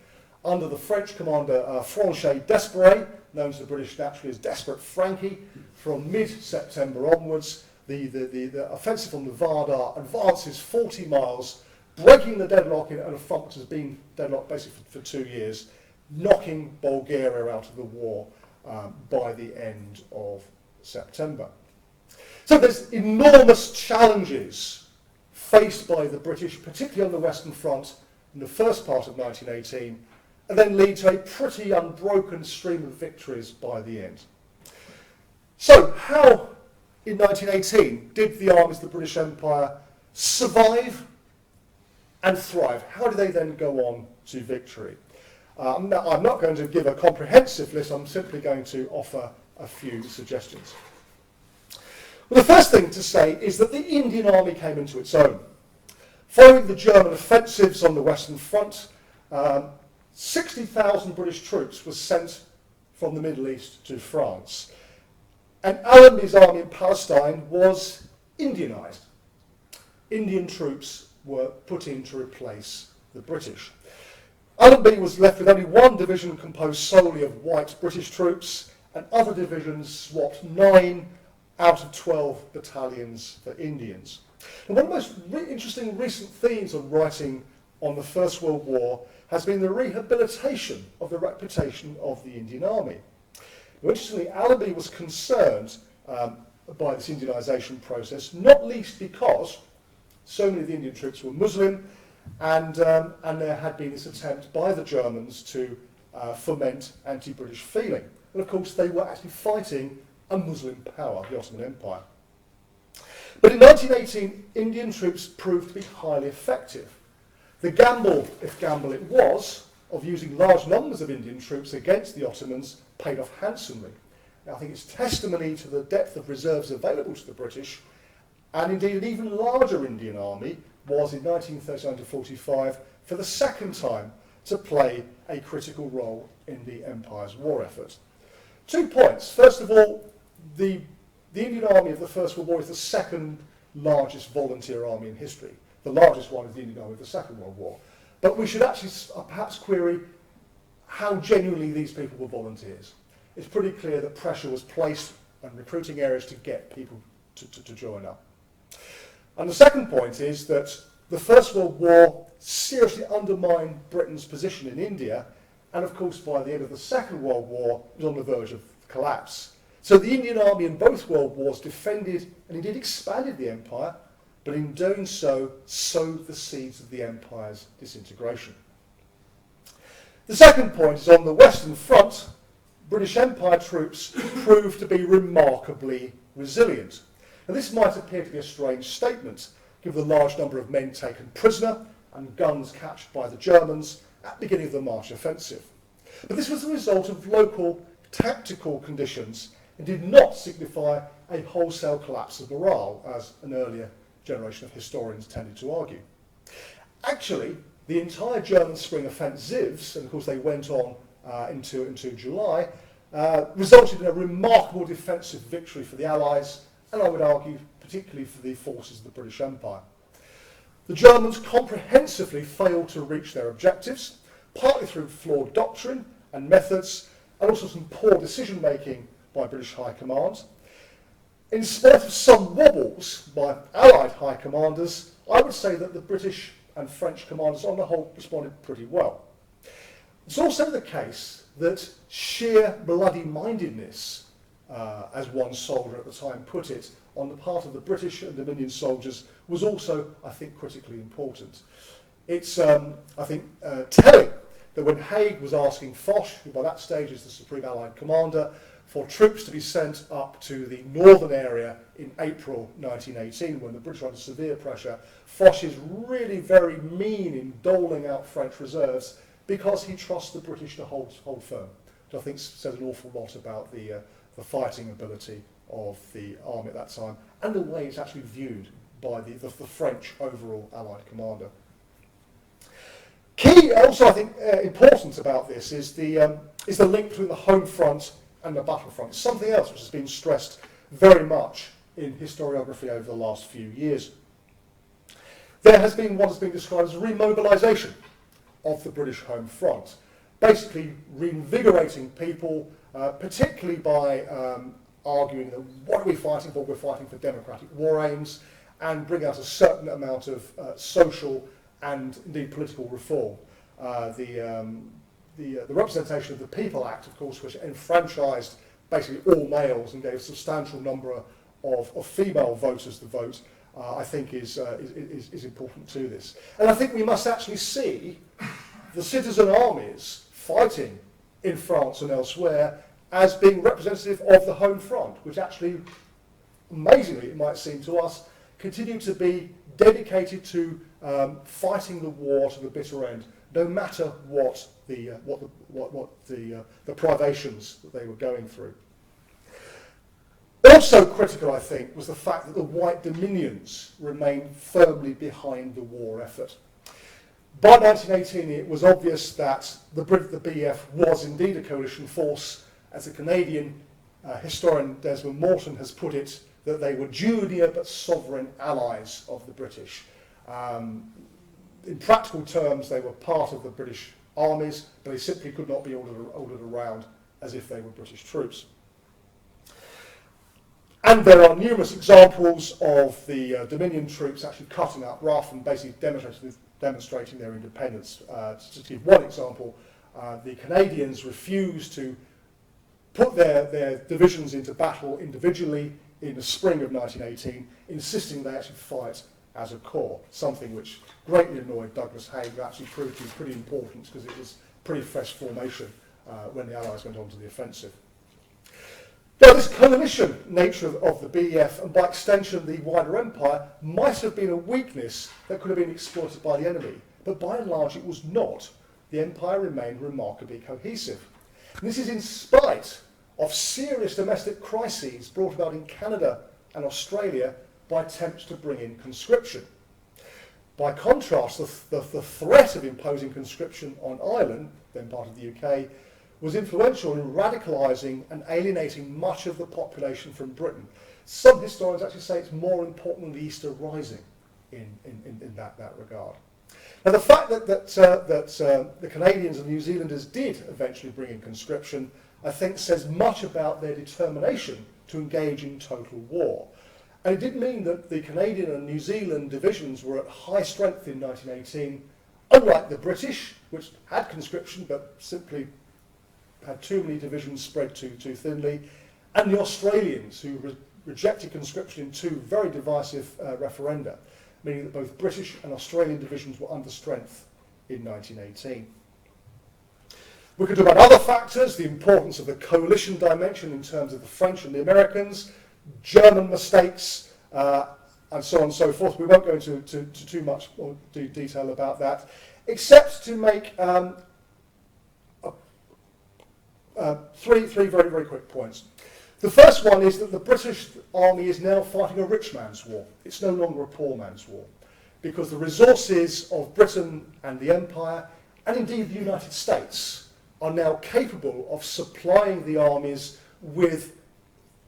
Under the French commander Franchet Desperay, known to the British naturally as Desperate Frankie, from mid-September onwards, the offensive on the Vardar advances 40 miles, breaking the deadlock in a front which has been deadlocked basically for 2 years, knocking Bulgaria out of the war by the end of September. So there's enormous challenges faced by the British, particularly on the Western Front, in the first part of 1918, and then lead to a pretty unbroken stream of victories by the end. So how, in 1918, did the armies of the British Empire survive and thrive? How do they then go on to victory? I'm not going to give a comprehensive list, I'm simply going to offer a few suggestions. Well, the first thing to say is that the Indian Army came into its own. Following the German offensives on the Western Front, 60,000 British troops were sent from the Middle East to France. And Allenby's army in Palestine was Indianised. Indian troops were put in to replace the British. Allenby was left with only one division composed solely of white British troops, and other divisions swapped 9 out of 12 battalions for Indians. And one of the most interesting recent themes of writing on the First World War has been the rehabilitation of the reputation of the Indian Army. Now, interestingly, Allenby was concerned by this Indianisation process, not least because so many of the Indian troops were Muslim, and there had been this attempt by the Germans to foment anti-British feeling. And of course, they were actually fighting a Muslim power, the Ottoman Empire. But in 1918, Indian troops proved to be highly effective. The gamble, if gamble it was, of using large numbers of Indian troops against the Ottomans paid off handsomely. Now, I think it's testimony to the depth of reserves available to the British, and indeed an even larger Indian army was in 1939 to 45 for the second time to play a critical role in the Empire's war effort. 2 points. First of all, the Indian Army of the First World War is the second largest volunteer army in history. The largest one is the Indian Army of the Second World War. But we should actually perhaps query how genuinely these people were volunteers. It's pretty clear that pressure was placed on recruiting areas to get people to join up. And the second point is that the First World War seriously undermined Britain's position in India, and of course by the end of the Second World War it was on the verge of collapse. So the Indian Army in both World Wars defended and indeed expanded the empire, but in doing so sowed the seeds of the empire's disintegration. The second point is on the Western Front, British Empire troops proved to be remarkably resilient. Now this might appear to be a strange statement, given the large number of men taken prisoner and guns captured by the Germans at the beginning of the March offensive. But this was the result of local tactical conditions and did not signify a wholesale collapse of morale, as an earlier generation of historians tended to argue. Actually, the entire German spring offensives, and of course they went on into July, resulted in a remarkable defensive victory for the Allies, and I would argue particularly for the forces of the British Empire. The Germans comprehensively failed to reach their objectives, partly through flawed doctrine and methods, and also some poor decision making by British high command. In spite of some wobbles by Allied high commanders, I would say that the British and French commanders on the whole responded pretty well. It's also the case that sheer bloody-mindedness, as one soldier at the time put it, on the part of the British and Dominion soldiers was also, I think, critically important. It's, I think, telling that when Haig was asking Foch, who by that stage is the Supreme Allied Commander, for troops to be sent up to the northern area in April 1918, when the British were under severe pressure, Foch is really very mean in doling out French reserves because he trusts the British to hold firm, which I think says an awful lot about the fighting ability of the army at that time and the way it's actually viewed by the French overall Allied commander. Key, also I think important about this is the link between the home front and the battlefront. Something else which has been stressed very much in historiography over the last few years. There has been what has been described as remobilisation of the British home front, basically reinvigorating people, particularly by arguing that what are we fighting for? We're fighting for democratic war aims, and bring out a certain amount of social and indeed political reform. The Representation of the People Act, of course, which enfranchised basically all males and gave a substantial number of female voters the vote, I think is important to this. And I think we must actually see the citizen armies fighting in France and elsewhere as being representative of the home front, which actually, amazingly it might seem to us, continue to be dedicated to fighting the war to the bitter end, no matter what the privations that they were going through. Also critical, I think, was the fact that the White Dominions remained firmly behind the war effort. By 1918, it was obvious that the BEF was indeed a coalition force, as the Canadian historian Desmond Morton has put it, that they were junior but sovereign allies of the British. In practical terms, they were part of the British armies, but they simply could not be ordered around as if they were British troops. And there are numerous examples of the Dominion troops actually cutting up rough and basically demonstrating demonstrating their independence. To give one example, the Canadians refused to put their divisions into battle individually in the spring of 1918, insisting they actually fight as a corps, something which greatly annoyed Douglas Haig, who actually proved to be pretty important because it was pretty fresh formation when the Allies went on to the offensive. Now, this coalition nature of the BEF, and by extension the wider empire, might have been a weakness that could have been exploited by the enemy, but by and large it was not. The empire remained remarkably cohesive. And this is in spite of serious domestic crises brought about in Canada and Australia by attempts to bring in conscription. By contrast, the threat of imposing conscription on Ireland, then part of the UK, was influential in radicalising and alienating much of the population from Britain. Some historians actually say it's more important than the Easter Rising in that regard. Now, the fact that the Canadians and New Zealanders did eventually bring in conscription, I think, says much about their determination to engage in total war. And it did mean that the Canadian and New Zealand divisions were at high strength in 1918, unlike the British, which had conscription but simply had too many divisions spread too thinly, and the Australians, who rejected conscription in two very divisive referenda, meaning that both British and Australian divisions were under strength in 1918. We could talk about other factors, the importance of the coalition dimension in terms of the French and the Americans, German mistakes, and so on and so forth. We won't go into too much more detail about that, except to make three very, very quick points. The first one is that the British Army is now fighting a rich man's war. It's no longer a poor man's war, because the resources of Britain and the Empire, and indeed the United States, are now capable of supplying the armies with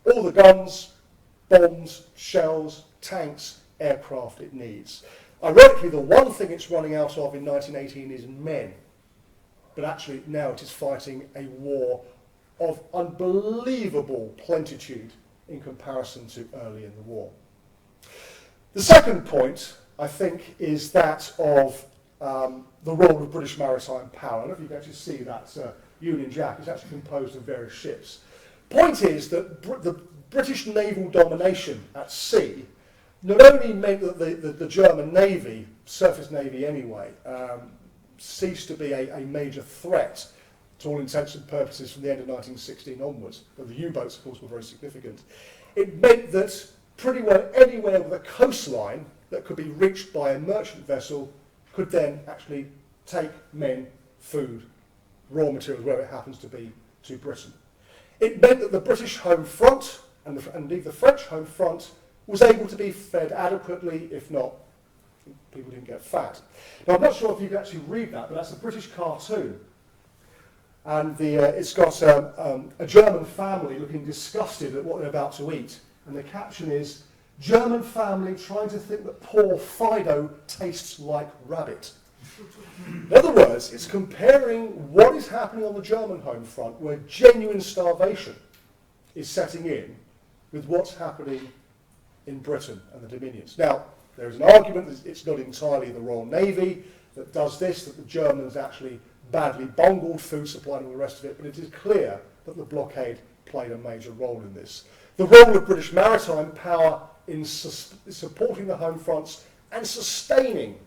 all the guns, bombs, shells, tanks, aircraft it needs. Ironically, the one thing it's running out of in 1918 is men. But actually now it is fighting a war of unbelievable plenitude in comparison to early in the war. The second point, I think, is that of the role of British maritime power. I don't know if you can actually see that Union Jack. It's actually composed of various ships. Point is that the British naval domination at sea not only meant that the German Navy, surface navy anyway, ceased to be a major threat to all intents and purposes from the end of 1916 onwards, but the U-boats, of course, were very significant. It meant that pretty well anywhere with a coastline that could be reached by a merchant vessel could then actually take men, food, raw materials, wherever it happens to be, to Britain. It meant that the British home front, and indeed the French home front, was able to be fed adequately, if not, people didn't get fat. Now, I'm not sure if you can actually read that, but that's a British cartoon. And it's got a German family looking disgusted at what they're about to eat. And the caption is, "German family trying to think that poor Fido tastes like rabbit." In other words, it's comparing what is happening on the German home front, where genuine starvation is setting in, with what's happening in Britain and the Dominions. Now, there is an argument that it's not entirely the Royal Navy that does this, that the Germans actually badly bungled food supply and all the rest of it, but it is clear that the blockade played a major role in this. The role of British maritime power in supporting the home fronts and sustaining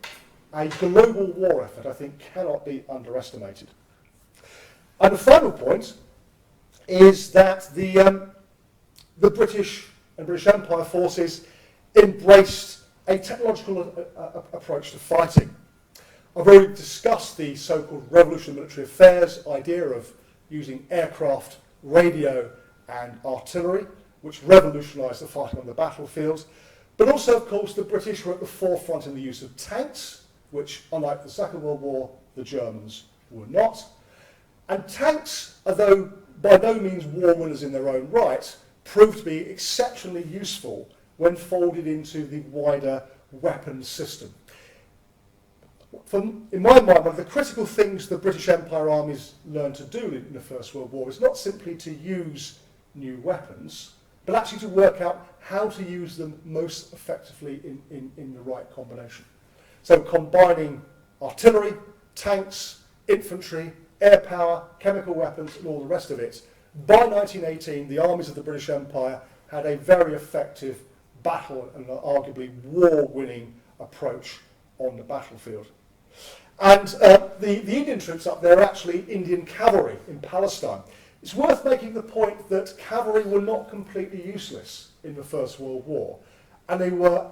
a global war effort, I think, cannot be underestimated. And the final point is that the British and British Empire forces embraced a technological approach to fighting. I've already discussed the so-called revolution of military affairs idea of using aircraft, radio and artillery, which revolutionised the fighting on the battlefields. But also, of course, the British were at the forefront in the use of tanks, which, unlike the Second World War, the Germans were not. And tanks, although by no means war winners in their own right, proved to be exceptionally useful when folded into the wider weapons system. In my mind, one of the critical things the British Empire armies learned to do in the First World War is not simply to use new weapons, but actually to work out how to use them most effectively in the right combination. So combining artillery, tanks, infantry, air power, chemical weapons and all the rest of it. By 1918, the armies of the British Empire had a very effective battle and arguably war-winning approach on the battlefield. And the Indian troops up there are actually Indian cavalry in Palestine. It's worth making the point that cavalry were not completely useless in the First World War, and they were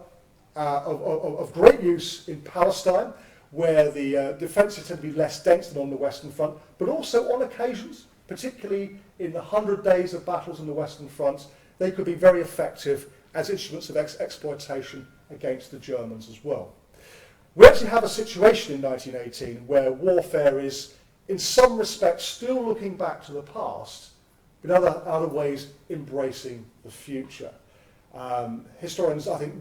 of great use in Palestine, where the defences tend to be less dense than on the Western Front, but also on occasions, particularly in the 100 days of battles on the Western Front, they could be very effective as instruments of exploitation against the Germans as well. We actually have a situation in 1918 where warfare is, in some respects, still looking back to the past, but in other ways embracing the future. Historians, I think,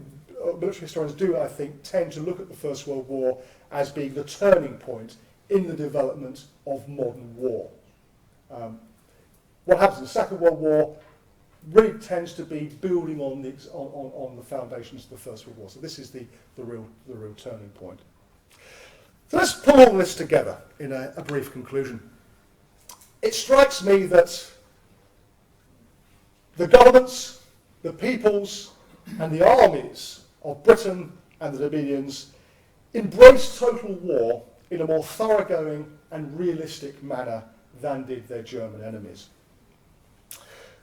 military historians do, I think, tend to look at the First World War as being the turning point in the development of modern war. What happens in the Second World War really tends to be building on the foundations of the First World War. So this is the real turning point. So let's pull all this together in a brief conclusion. It strikes me that the governments, the peoples, and the armies of Britain and the Dominions embraced total war in a more thoroughgoing and realistic manner than did their German enemies.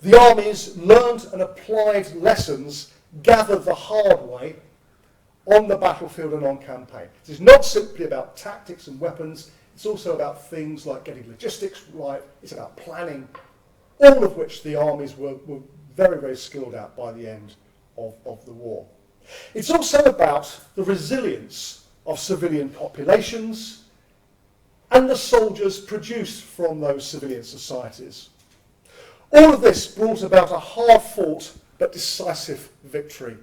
The armies learned and applied lessons gathered the hard way on the battlefield and on campaign. It is not simply about tactics and weapons, it's also about things like getting logistics right, it's about planning, all of which the armies were very, very skilled at by the end of the war. It's also about the resilience of civilian populations and the soldiers produced from those civilian societies. All of this brought about a hard-fought but decisive victory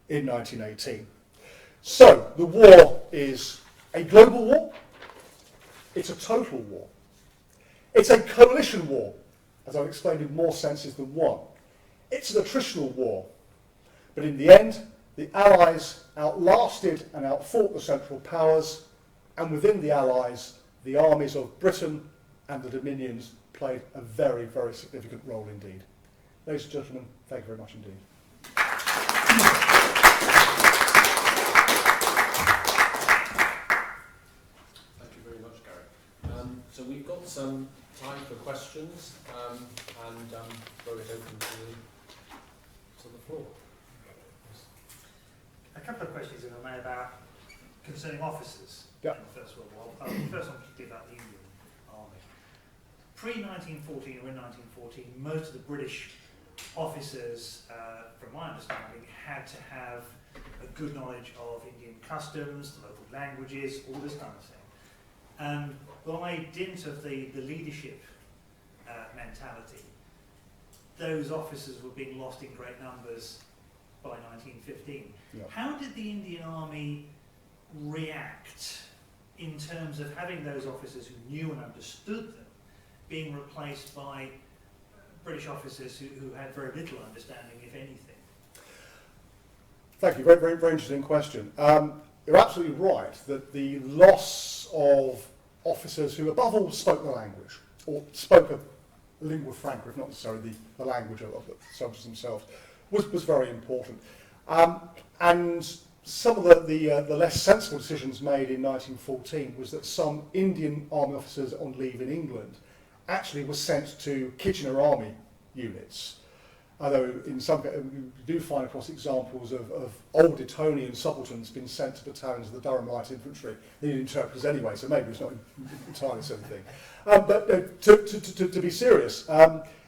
in 1918. So, the war is a global war, it's a total war, it's a coalition war, as I've explained in more senses than one. It's an attritional war, but in the end, the Allies outlasted and outfought the Central Powers, and within the Allies, the armies of Britain and the Dominions played a very, very significant role indeed. Ladies and gentlemen, thank you very much indeed. Thank you very much, Gary. So we've got some time for questions, and throw it open to the floor. A couple of questions, if I may, about concerning officers Yeah. in the First World War. The first one particularly about the Indian Army. Pre-1914 or in 1914, most of the British officers, from my understanding, had to have a good knowledge of Indian customs, the local languages, all this kind of thing. And by dint of the leadership mentality, those officers were being lost in great numbers by 1915. Yeah. How did the Indian Army react in terms of having those officers who knew and understood them being replaced by British officers who had very little understanding, if anything? Thank you. Very, very, very interesting question. You're absolutely right that the loss of officers who, above all, spoke the language, or spoke a lingua franca, if not necessarily the language of the soldiers themselves, was very important. And some of the less sensible decisions made in 1914 was that some Indian Army officers on leave in England actually were sent to Kitchener Army units. Although in some cases we do find across examples of old Etonian subalterns being sent to battalions of the Durham Light Infantry. They need interpreters anyway, so maybe it's not entirely the same thing. But to be serious,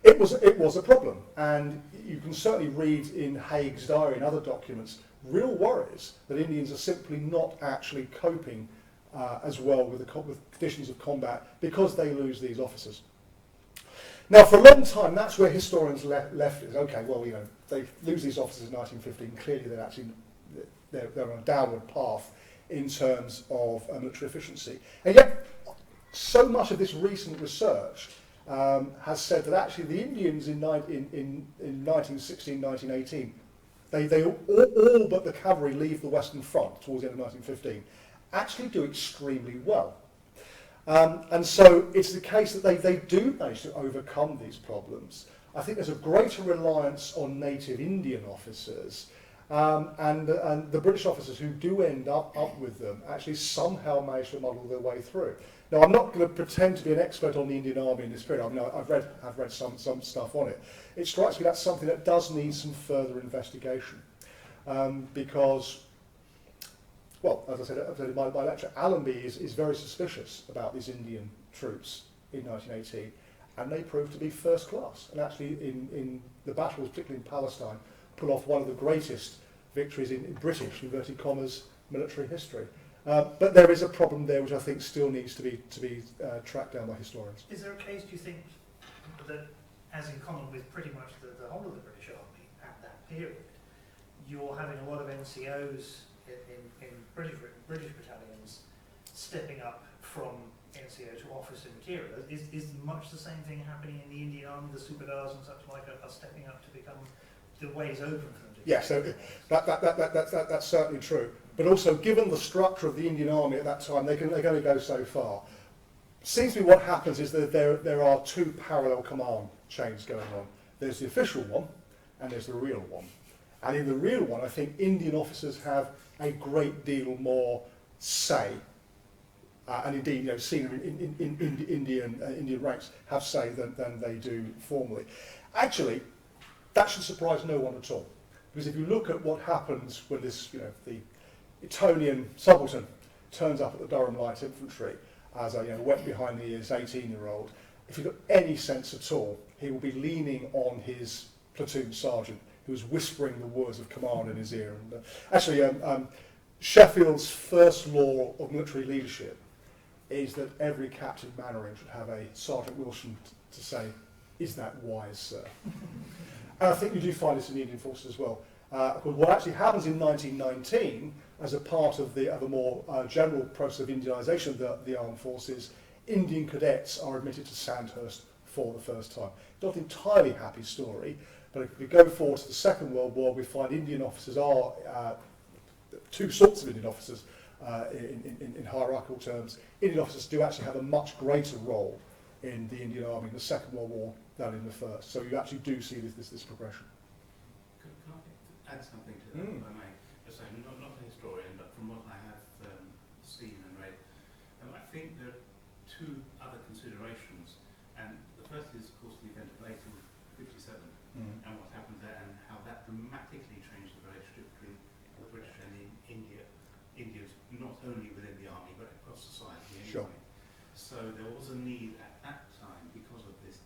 it was a problem, and you can certainly read in Haig's diary and other documents real worries that Indians are simply not actually coping as well with conditions of combat because they lose these officers. Now, for a long time, that's where historians left it. Okay, well, you know, they lose these officers in 1915. Clearly, they're on a downward path in terms of military efficiency. And yet, so much of this recent research has said that actually the Indians in 1916, 1918, they all but the cavalry leave the Western Front towards the end of 1915, actually do extremely well. And so it's the case that they do manage to overcome these problems. I think there's a greater reliance on native Indian officers, and the British officers who do end up with them actually somehow manage to muddle their way through. Now, I'm not going to pretend to be an expert on the Indian Army in this period. I mean, I've read some stuff on it. It strikes me that's something that does need some further investigation, because, well, as I said in my lecture, Allenby is very suspicious about these Indian troops in 1918, and they proved to be first class. And actually, in the battles, particularly in Palestine, pull off one of the greatest victories in British, inverted commas, military history. But there is a problem there which I think still needs to be tracked down by historians. Is there a case, do you think, that, as in common with pretty much the whole of the British Army at that period, you're having a lot of NCOs in British battalions stepping up from NCO to officer material? Is much the same thing happening in the Indian Army? The Subadars and such like are stepping up to become, the ways open for them to Yeah, so that's certainly true. But also, given the structure of the Indian Army at that time, they can only go so far. Seems to be what happens is that there are two parallel command chains going on. There's the official one, and there's the real one. And in the real one, I think Indian officers have a great deal more say, and indeed, senior Indian ranks have say than they do formally. Actually, that should surprise no one at all, because if you look at what happens when this, the Etonian subaltern turns up at the Durham Light Infantry as a wet behind the ears 18-year-old, if you've got any sense at all, he will be leaning on his platoon sergeant, who is whispering the words of command in his ear. And actually, Sheffield's first law of military leadership is that every Captain Mannering should have a Sergeant Wilson to say, "Is that wise, sir?" And I think you do find this in the Indian forces as well. Of course, what actually happens in 1919, as a part of a more general process of Indianisation of the armed forces, Indian cadets are admitted to Sandhurst for the first time. Not an entirely happy story, but if we go forward to the Second World War, we find Indian officers are two sorts of Indian officers in hierarchical terms. Indian officers do actually have a much greater role in the Indian Army in the Second World War than in the First. So you actually do see this progression. Can I add something to that, if I may? Just saying, not a historian, but from what I have seen and read, I think there are two other considerations. And the first is, of course, the event of 1857 and what happened there, and how that dramatically changed the relationship between the British and Indians, not only within the army, but across society anyway. Sure. So there was a need at that time, because of this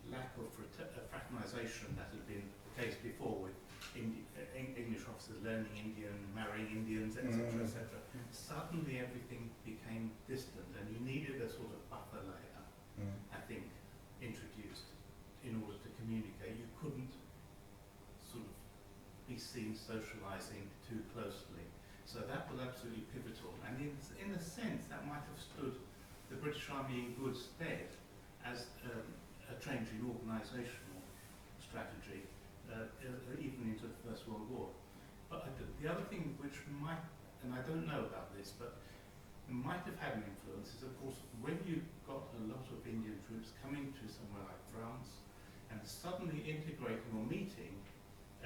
lack of fraternisation that had been the case before with English officers learning Indian, marrying Indians, etc., etc. Suddenly everything became distant, and you needed a sort of buffer layer, I think, introduced in order to communicate. You couldn't sort of be seen socialising too closely. So that was absolutely pivotal, and in a sense that might have stood the British Army in good stead as a change in organisational strategy, even into the First World War. But the other thing which might, and I don't know about this, but might have had an influence is, of course, when you got a lot of Indian troops coming to somewhere like France and suddenly integrating or meeting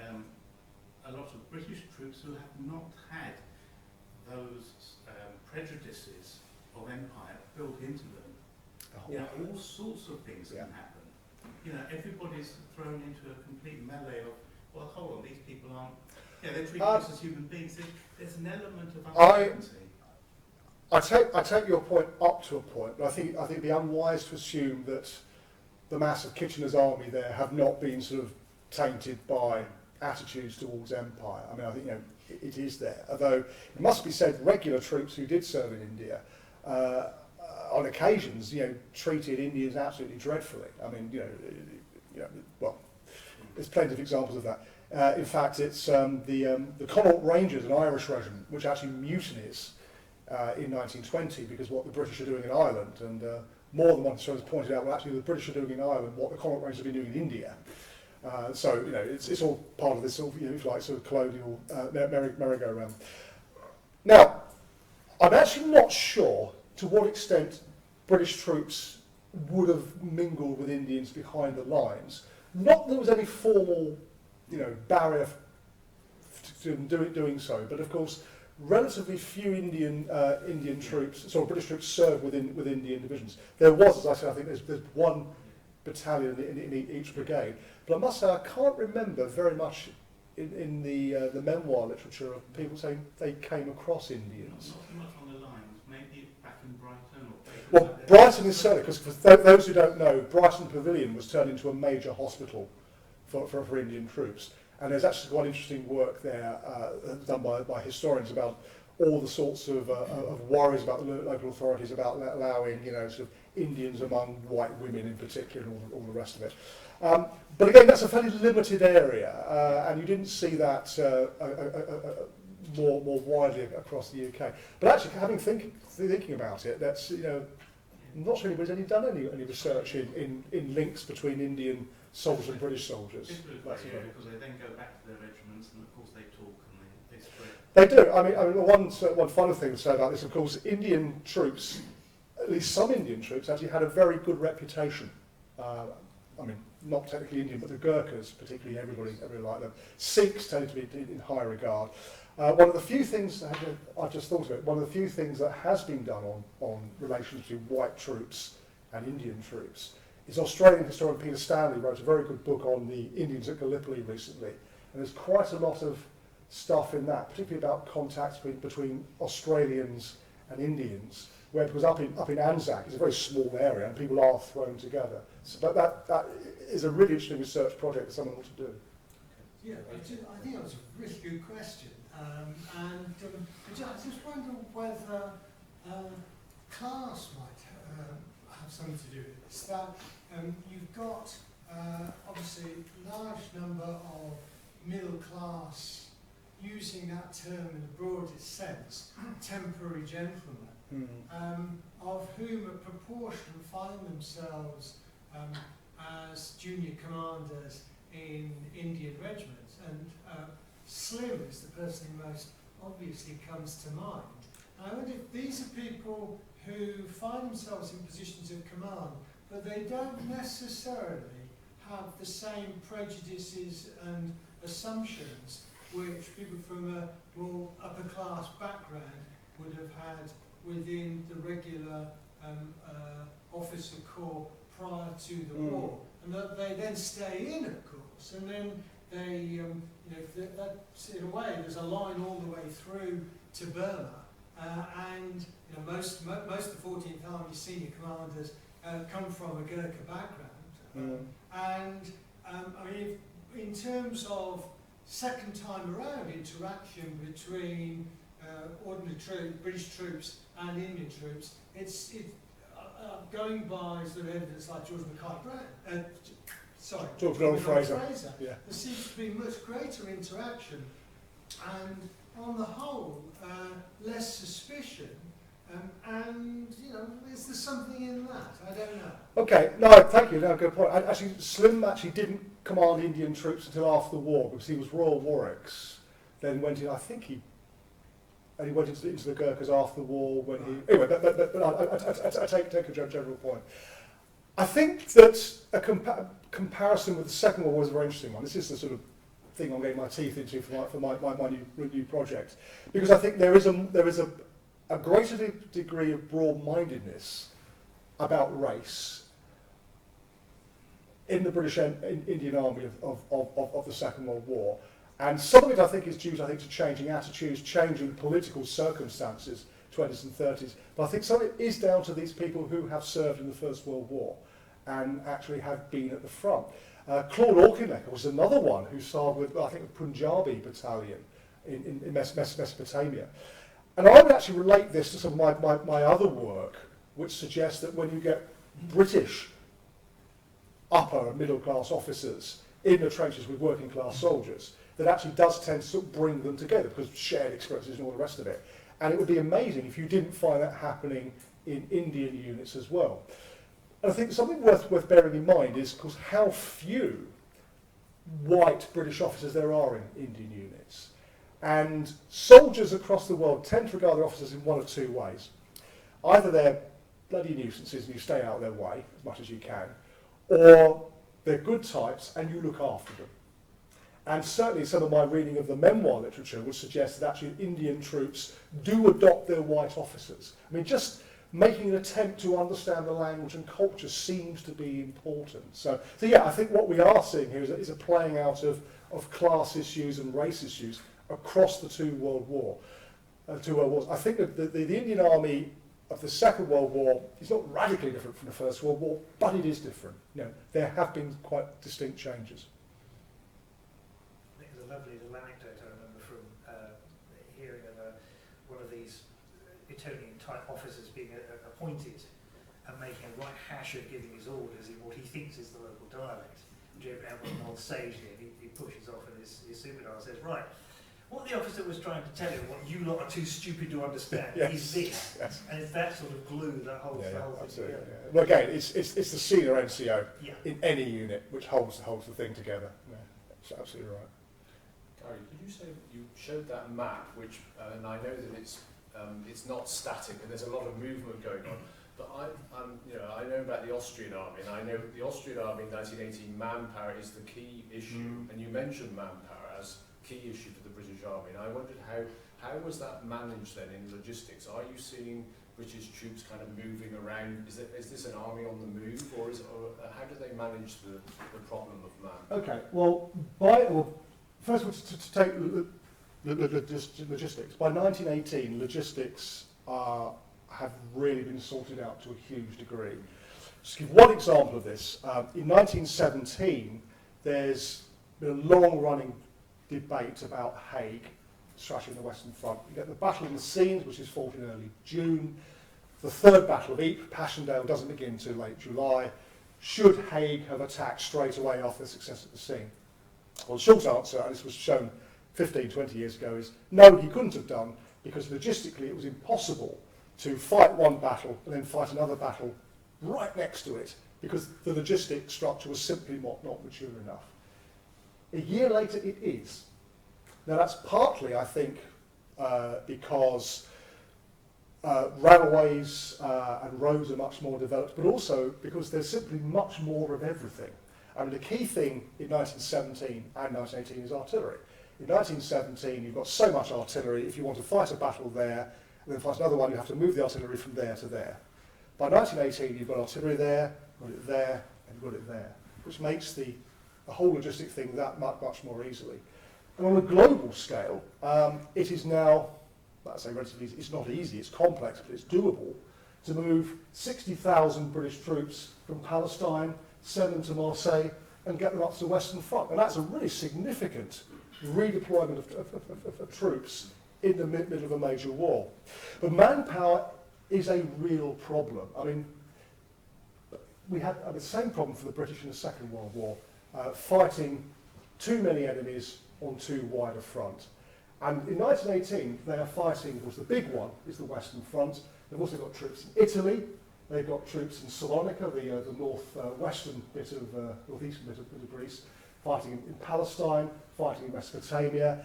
a lot of British troops who have not had those prejudices of empire built into them. All sorts of things can happen. Everybody's thrown into a complete melee of, well, hold on, these people aren't, they're treating us as human beings. There's an element of uncertainty. I take your point up to a point, but I think it'd be unwise to assume that the mass of Kitchener's army there have not been sort of tainted by attitudes towards empire. I mean, I think it is there. Although it must be said, regular troops who did serve in India, on occasions, treated Indians absolutely dreadfully. I mean, well, there's plenty of examples of that. In fact, it's the Connaught Rangers, an Irish regiment, which actually mutinies in 1920 because what the British are doing in Ireland, and more than one historian has pointed out, well, actually the British are doing in Ireland what the Connaught Rangers have been doing in India. So it's all part of this sort of, if you like, sort of colonial merry-go-round. Now, I'm actually not sure to what extent British troops would have mingled with Indians behind the lines. Not that there was any formal, barrier to doing so, but of course, relatively few Indian troops, British troops served with Indian divisions. There was, as I said, I think there's one battalion in each brigade. But I must say, I can't remember very much in the memoir literature of people saying they came across Indians. Not so much on the lines, maybe back in Brighton or places Well, like that. Brighton is certainly, because for those who don't know, Brighton Pavilion was turned into a major hospital for Indian troops. And there's actually quite interesting work there done by historians about all the sorts of worries about the local authorities about allowing, sort of Indians among white women in particular and all the rest of it. But again, that's a fairly limited area, and you didn't see that more widely across the UK. But actually, thinking about it, that's I'm not sure anybody's done any research in links between Indian soldiers and British soldiers. Because they then go back to their regiments, and of course they talk and they spread. They do. I mean, one final thing to say about this, of course, Indian troops, at least some Indian troops, actually had a very good reputation. I mean, not technically Indian, but the Gurkhas, particularly, everybody liked them. Sikhs tended to be in high regard. One of the few things, I just thought of it, one of the few things that has been done on relations between white troops and Indian troops is Australian historian Peter Stanley wrote a very good book on the Indians at Gallipoli recently. And there's quite a lot of stuff in that, particularly about contacts between Australians and Indians, where it was up in Anzac. It's a very small area, and people are thrown together. So, but that is a really interesting research project that someone ought to do. Yeah, I think that was a really good question. I just wonder whether class might have something to do with this. That you've got obviously a large number of middle class, using that term in the broadest sense, temporary gentlemen, of whom a proportion find themselves as junior commanders in Indian regiments, and Slim is the person who most obviously comes to mind. And I wonder if these are people who find themselves in positions of command, but they don't necessarily have the same prejudices and assumptions which people from a more upper class background would have had within the regular officer corps prior to the war, and that they then stay in, of course, and then they, that's, in a way, there's a line all the way through to Burma, and most of the 14th Army senior commanders come from a Gurkha background, and I mean, in terms of second time around interaction between ordinary British troops and Indian troops, it's going by sort of evidence like George Mackenzie Fraser. Yeah. There seems to be much greater interaction, and on the whole, less suspicion. And is there something in that? I don't know. Okay, no, thank you. No, good point. Slim didn't command Indian troops until after the war, because he was Royal Warwick's. Then went in. I think he went into the Gurkhas after the war when he. Anyway, but I take a general point. I think that a comparison with the Second World War is a very interesting one. This is the sort of thing I'm getting my teeth into for my new project, because I think there is a greater degree of broad-mindedness about race in the British Indian Army of the Second World War. And some of it, I think, is due to changing attitudes, changing political circumstances, 20s and 30s. But I think some of it is down to these people who have served in the First World War and actually have been at the front. Claude Auchinleck was another one who served with, I think, the Punjabi battalion in Mesopotamia. And I would actually relate this to some of my other work, which suggests that when you get British upper and middle class officers in the trenches with working class soldiers, that actually does tend to sort of bring them together because of shared experiences and all the rest of it. And it would be amazing if you didn't find that happening in Indian units as well. And I think something worth bearing in mind is, of course, how few white British officers there are in Indian units. And soldiers across the world tend to regard their officers in one of two ways. Either they're bloody nuisances and you stay out of their way as much as you can, or they're good types and you look after them. And certainly some of my reading of the memoir literature would suggest that actually Indian troops do adopt their white officers. I mean, just making an attempt to understand the language and culture seems to be important. So yeah, I think what we are seeing here is a playing out of class issues and race issues across the two world wars. I think that the Indian Army of the Second World War is not radically different from the First World War, but it is different. You know, there have been quite distinct changes. I think there's a lovely little anecdote I remember from hearing of one of these Etonian-type officers being appointed and making a right hash of giving his orders in what he thinks is the local dialect. And on stage here, he pushes off and his superstar says, right, what the officer was trying to tell him, what you lot are too stupid to understand, is this. Yes. And it's that sort of glue that holds the whole thing together. Yeah. Well, again, it's the senior NCO in any unit which holds the thing together. Yeah, that's absolutely right. Gary, could you say you showed that map, which and I know that it's not static and there's a lot of movement going on. But I know about the Austrian Army, and I know the Austrian Army in 1918, manpower is the key issue, and you mentioned manpower as key issue for the British Army, and I wondered how was that managed then in logistics? Are you seeing British troops kind of moving around? Is this an army on the move, or how do they manage the problem of man? Okay, first of all, to take logistics. By 1918, logistics have really been sorted out to a huge degree. Just give one example of this. In 1917, there's been a long-running debate about Hague, strategy on the Western Front. You get the Battle of Messines, which is fought in early June. The Third Battle of Ypres, Passchendaele, doesn't begin until late July. Should Hague have attacked straight away after success at the scene? Well, the short answer, and this was shown 15, 20 years ago, is no, he couldn't have done, because logistically it was impossible to fight one battle and then fight another battle right next to it, because the logistic structure was simply not mature enough. A year later it is. Now that's partly, I think, because railways and roads are much more developed, but also because there's simply much more of everything. I mean, the key thing in 1917 and 1918 is artillery. In 1917, you've got so much artillery, if you want to fight a battle there, and then fight another one, you have to move the artillery from there to there. By 1918, you've got artillery there, you've got it there, and you've got it there, which makes the whole logistic thing that much more easily. And on a global scale, it is now, let's say relatively easy, it's not easy, it's complex, but it's doable, to move 60,000 British troops from Palestine, send them to Marseille, and get them up to the Western Front. And that's a really significant redeployment of troops in the middle of a major war. But manpower is a real problem. I mean, we had the same problem for the British in the Second World War, fighting too many enemies on too wide a front. And in 1918, they are fighting, of course, the big one is the Western Front. They've also got troops in Italy. They've got troops in Salonika, the northwestern bit of, northeastern bit of Greece, fighting in Palestine, fighting in Mesopotamia.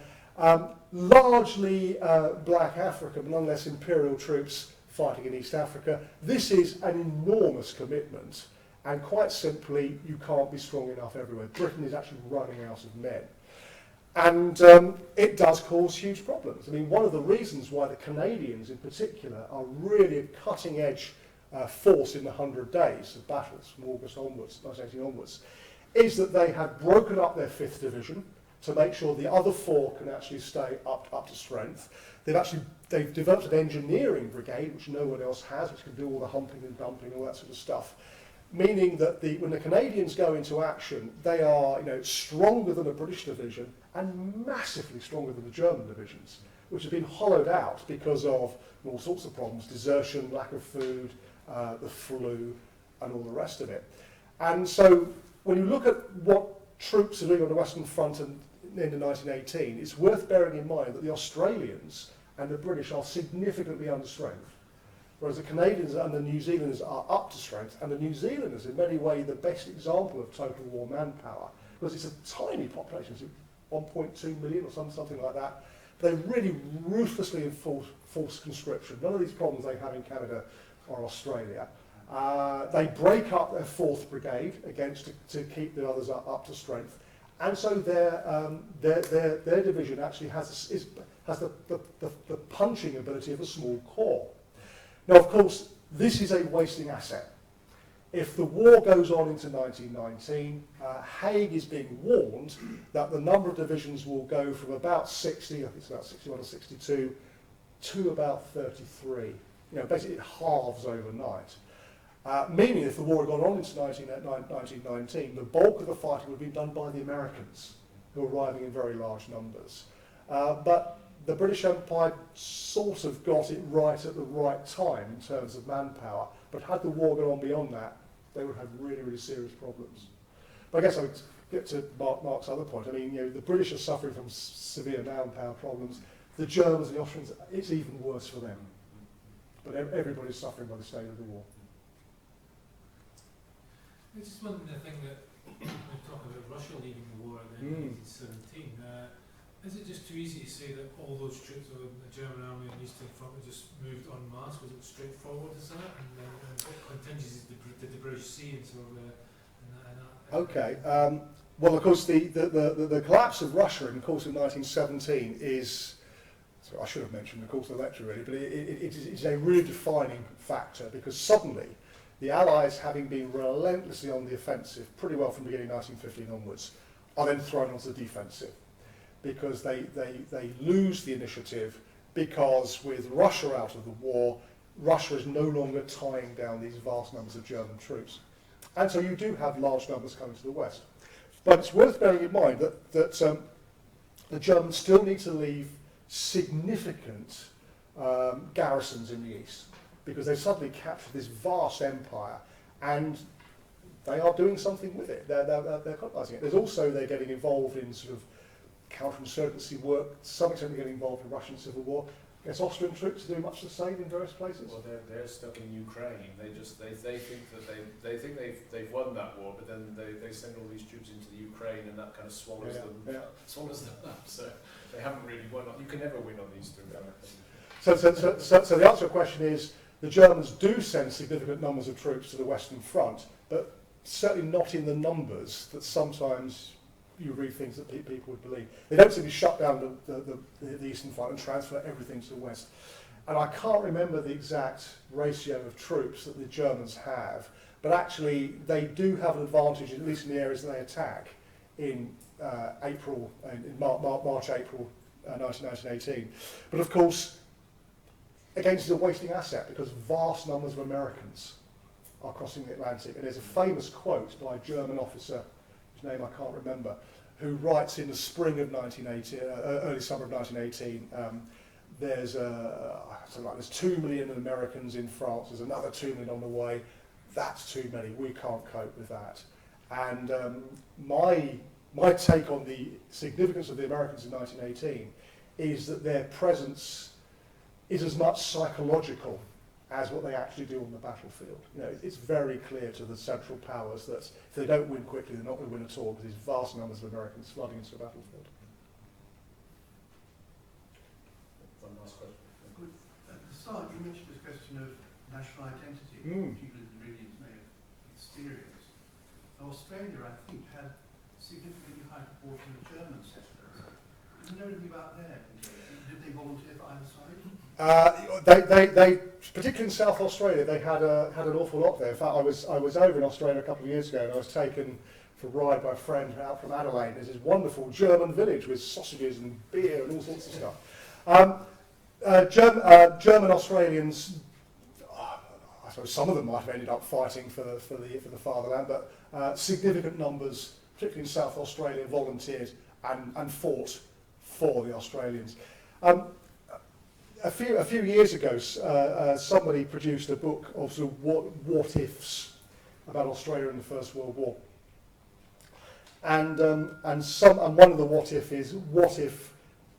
Largely black Africa, but nonetheless Imperial troops fighting in East Africa. This is an enormous commitment, and quite simply, you can't be strong enough everywhere. Britain is actually running out of men. And it does cause huge problems. I mean, one of the reasons why the Canadians in particular are really a cutting-edge force in the 100 days of battles from August onwards, 1918 onwards, is that they have broken up their 5th Division to make sure the other 4 can actually stay up to strength. They've developed an engineering brigade, which no one else has, which can do all the humping and dumping, all that sort of stuff. Meaning that when the Canadians go into action, they are stronger than a British division and massively stronger than the German divisions, which have been hollowed out because of all sorts of problems, desertion, lack of food, the flu, and all the rest of it. And so when you look at what troops are doing on the Western Front in 1918, it's worth bearing in mind that the Australians and the British are significantly under strength, whereas the Canadians and the New Zealanders are up to strength, and the New Zealanders in many ways the best example of total war manpower, because it's a tiny population, it's 1.2 million or something like that, They really ruthlessly enforce conscription. None of these problems they have in Canada or Australia. They break up their 4th Brigade to keep the others up to strength, and so their division actually has the punching ability of a small corps. Now, of course, this is a wasting asset. If the war goes on into 1919, Haig is being warned that the number of divisions will go from about 60, I think it's about 61 or 62, to about 33. Basically it halves overnight. Meaning if the war had gone on into 1919, the bulk of the fighting would have been done by the Americans, who were arriving in very large numbers. But the British Empire sort of got it right at the right time in terms of manpower, but had the war gone on beyond that, they would have really, really serious problems. But I guess I would get to Mark's other point. I mean, the British are suffering from severe manpower problems. The Germans and the Austrians, it's even worse for them. But everybody's suffering by the state of the war. This is one thing that we talk about Russia leaving the war in 1917. Is it just too easy to say that all those troops of the German army on the Eastern Front were just moved en masse? Was it straightforward as that? And what contingencies did the British see in sort of Okay. Well, of course, the collapse of Russia in the course of 1917 is, so I should have mentioned the course of the lecture really, but it is a really defining factor, because suddenly the Allies, having been relentlessly on the offensive pretty well from the beginning of 1915 onwards, are then thrown onto the defensive, because they lose the initiative, because with Russia out of the war, Russia is no longer tying down these vast numbers of German troops. And so you do have large numbers coming to the west. But it's worth bearing in mind that the Germans still need to leave significant garrisons in the east, because they suddenly captured this vast empire, and they are doing something with it. They're colonizing it. There's also, they're getting involved in sort of counterinsurgency work. To some extent, they're getting involved in Russian Civil War. I guess Austrian troops are doing much the same in various places. Well, they're stuck in Ukraine. They think they've won that war, but then they send all these troops into the Ukraine, and that kind of swallows them up. So they haven't really won. You can never win on these two. So the answer to the question is, the Germans do send significant numbers of troops to the Western Front, but certainly not in the numbers that sometimes you read things that people would believe. They don't simply shut down the Eastern Front and transfer everything to the West. And I can't remember the exact ratio of troops that the Germans have, but actually they do have an advantage, at least in the areas that they attack, in March, April 1918. But of course, again, it's a wasting asset, because vast numbers of Americans are crossing the Atlantic. And there's a famous quote by a German officer, whose name I can't remember, who writes in the spring of 1918, early summer of 1918, there's 2 million Americans in France, there's another 2 million on the way, that's too many, we can't cope with that. And my take on the significance of the Americans in 1918 is that their presence is as much psychological as what they actually do on the battlefield. It's very clear to the Central Powers that if they don't win quickly, they're not going to win at all, because these vast numbers of Americans flooding into the battlefield. One last question. At the start, you mentioned this question of national identity, people in the regions may have experienced. Australia, I think, had significantly high proportion of German settlers. Do you know anything about them? Did they volunteer for either side? They particularly in South Australia, they had an awful lot there. In fact, I was over in Australia a couple of years ago, and I was taken for a ride by a friend out from Adelaide. There's this wonderful German village with sausages and beer and all sorts of stuff. German Australians, I suppose some of them might have ended up fighting for the fatherland, but significant numbers, particularly in South Australia, volunteered and fought for the Australians. A few years ago, somebody produced a book of sort of what ifs about Australia in the First World War, and one of the what if is, what if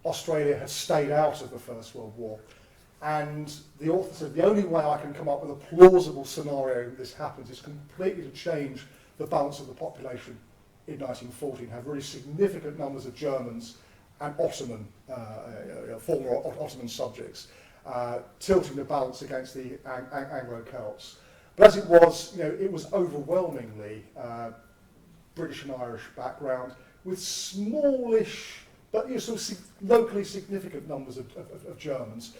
Australia had stayed out of the First World War? And the author said the only way I can come up with a plausible scenario that this happens is completely to change the balance of the population in 1914, have really significant numbers of Germans and Ottoman, former Ottoman subjects, tilting the balance against the Anglo-Celts. But as it was, it was overwhelmingly British and Irish background, with smallish but sort of locally significant numbers of Germans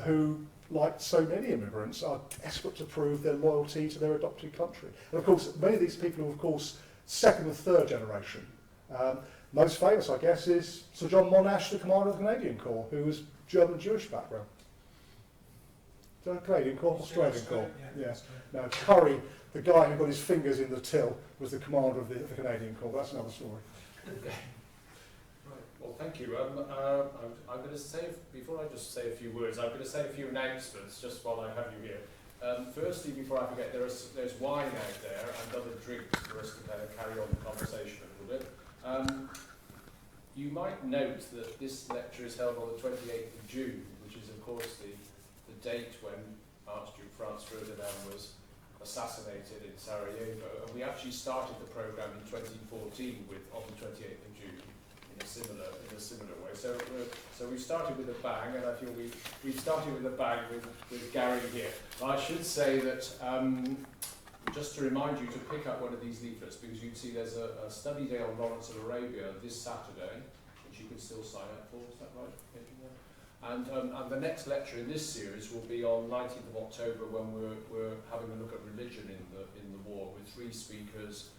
who, like so many immigrants, are desperate to prove their loyalty to their adopted country. And of course, many of these people are, of course, second and third generation. Most famous, I guess, is Sir John Monash, the commander of the Canadian Corps, who was German Jewish background. Is that Canadian Corps? Australian Corps? Yeah. No, Curry, the guy who got his fingers in the till, was the commander of the Canadian Corps. That's another story. Okay. Right. Well, thank you. I'm going to say, before I just say a few words, I'm going to say a few announcements just while I have you here. Firstly, before I forget, there's wine out there and other drinks for us to carry on the conversation a little bit. You might note that this lecture is held on the 28th of June, which is, of course, the date when Archduke Franz Ferdinand was assassinated in Sarajevo. And we actually started the programme in 2014 on the 28th of June in a similar way. So we started with a bang, and I feel we've started with a bang with Gary here. And I should say that just to remind you to pick up one of these leaflets, because you can see there's a study day on Lawrence of Arabia this Saturday, which you can still sign up for. Is that right? And the next lecture in this series will be on 19th of October, when we're having a look at religion in the war, with 3 speakers.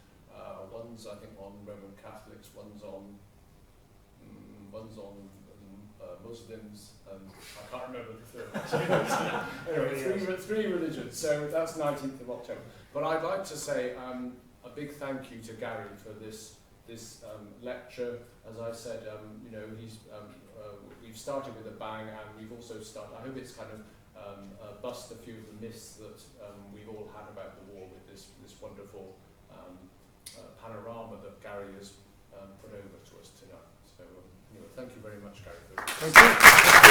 One's, I think, on Roman Catholics, one's on Muslims, and I can't remember the third. Anyway, three religions. So that's 19th of October. But I'd like to say a big thank you to Gary for this lecture. As I said, we've started with a bang, and we've also started. I hope it's kind of bust a few of the myths that we've all had about the war with this wonderful panorama that Gary has put over to us tonight. So, thank you very much, Gary. Thank you.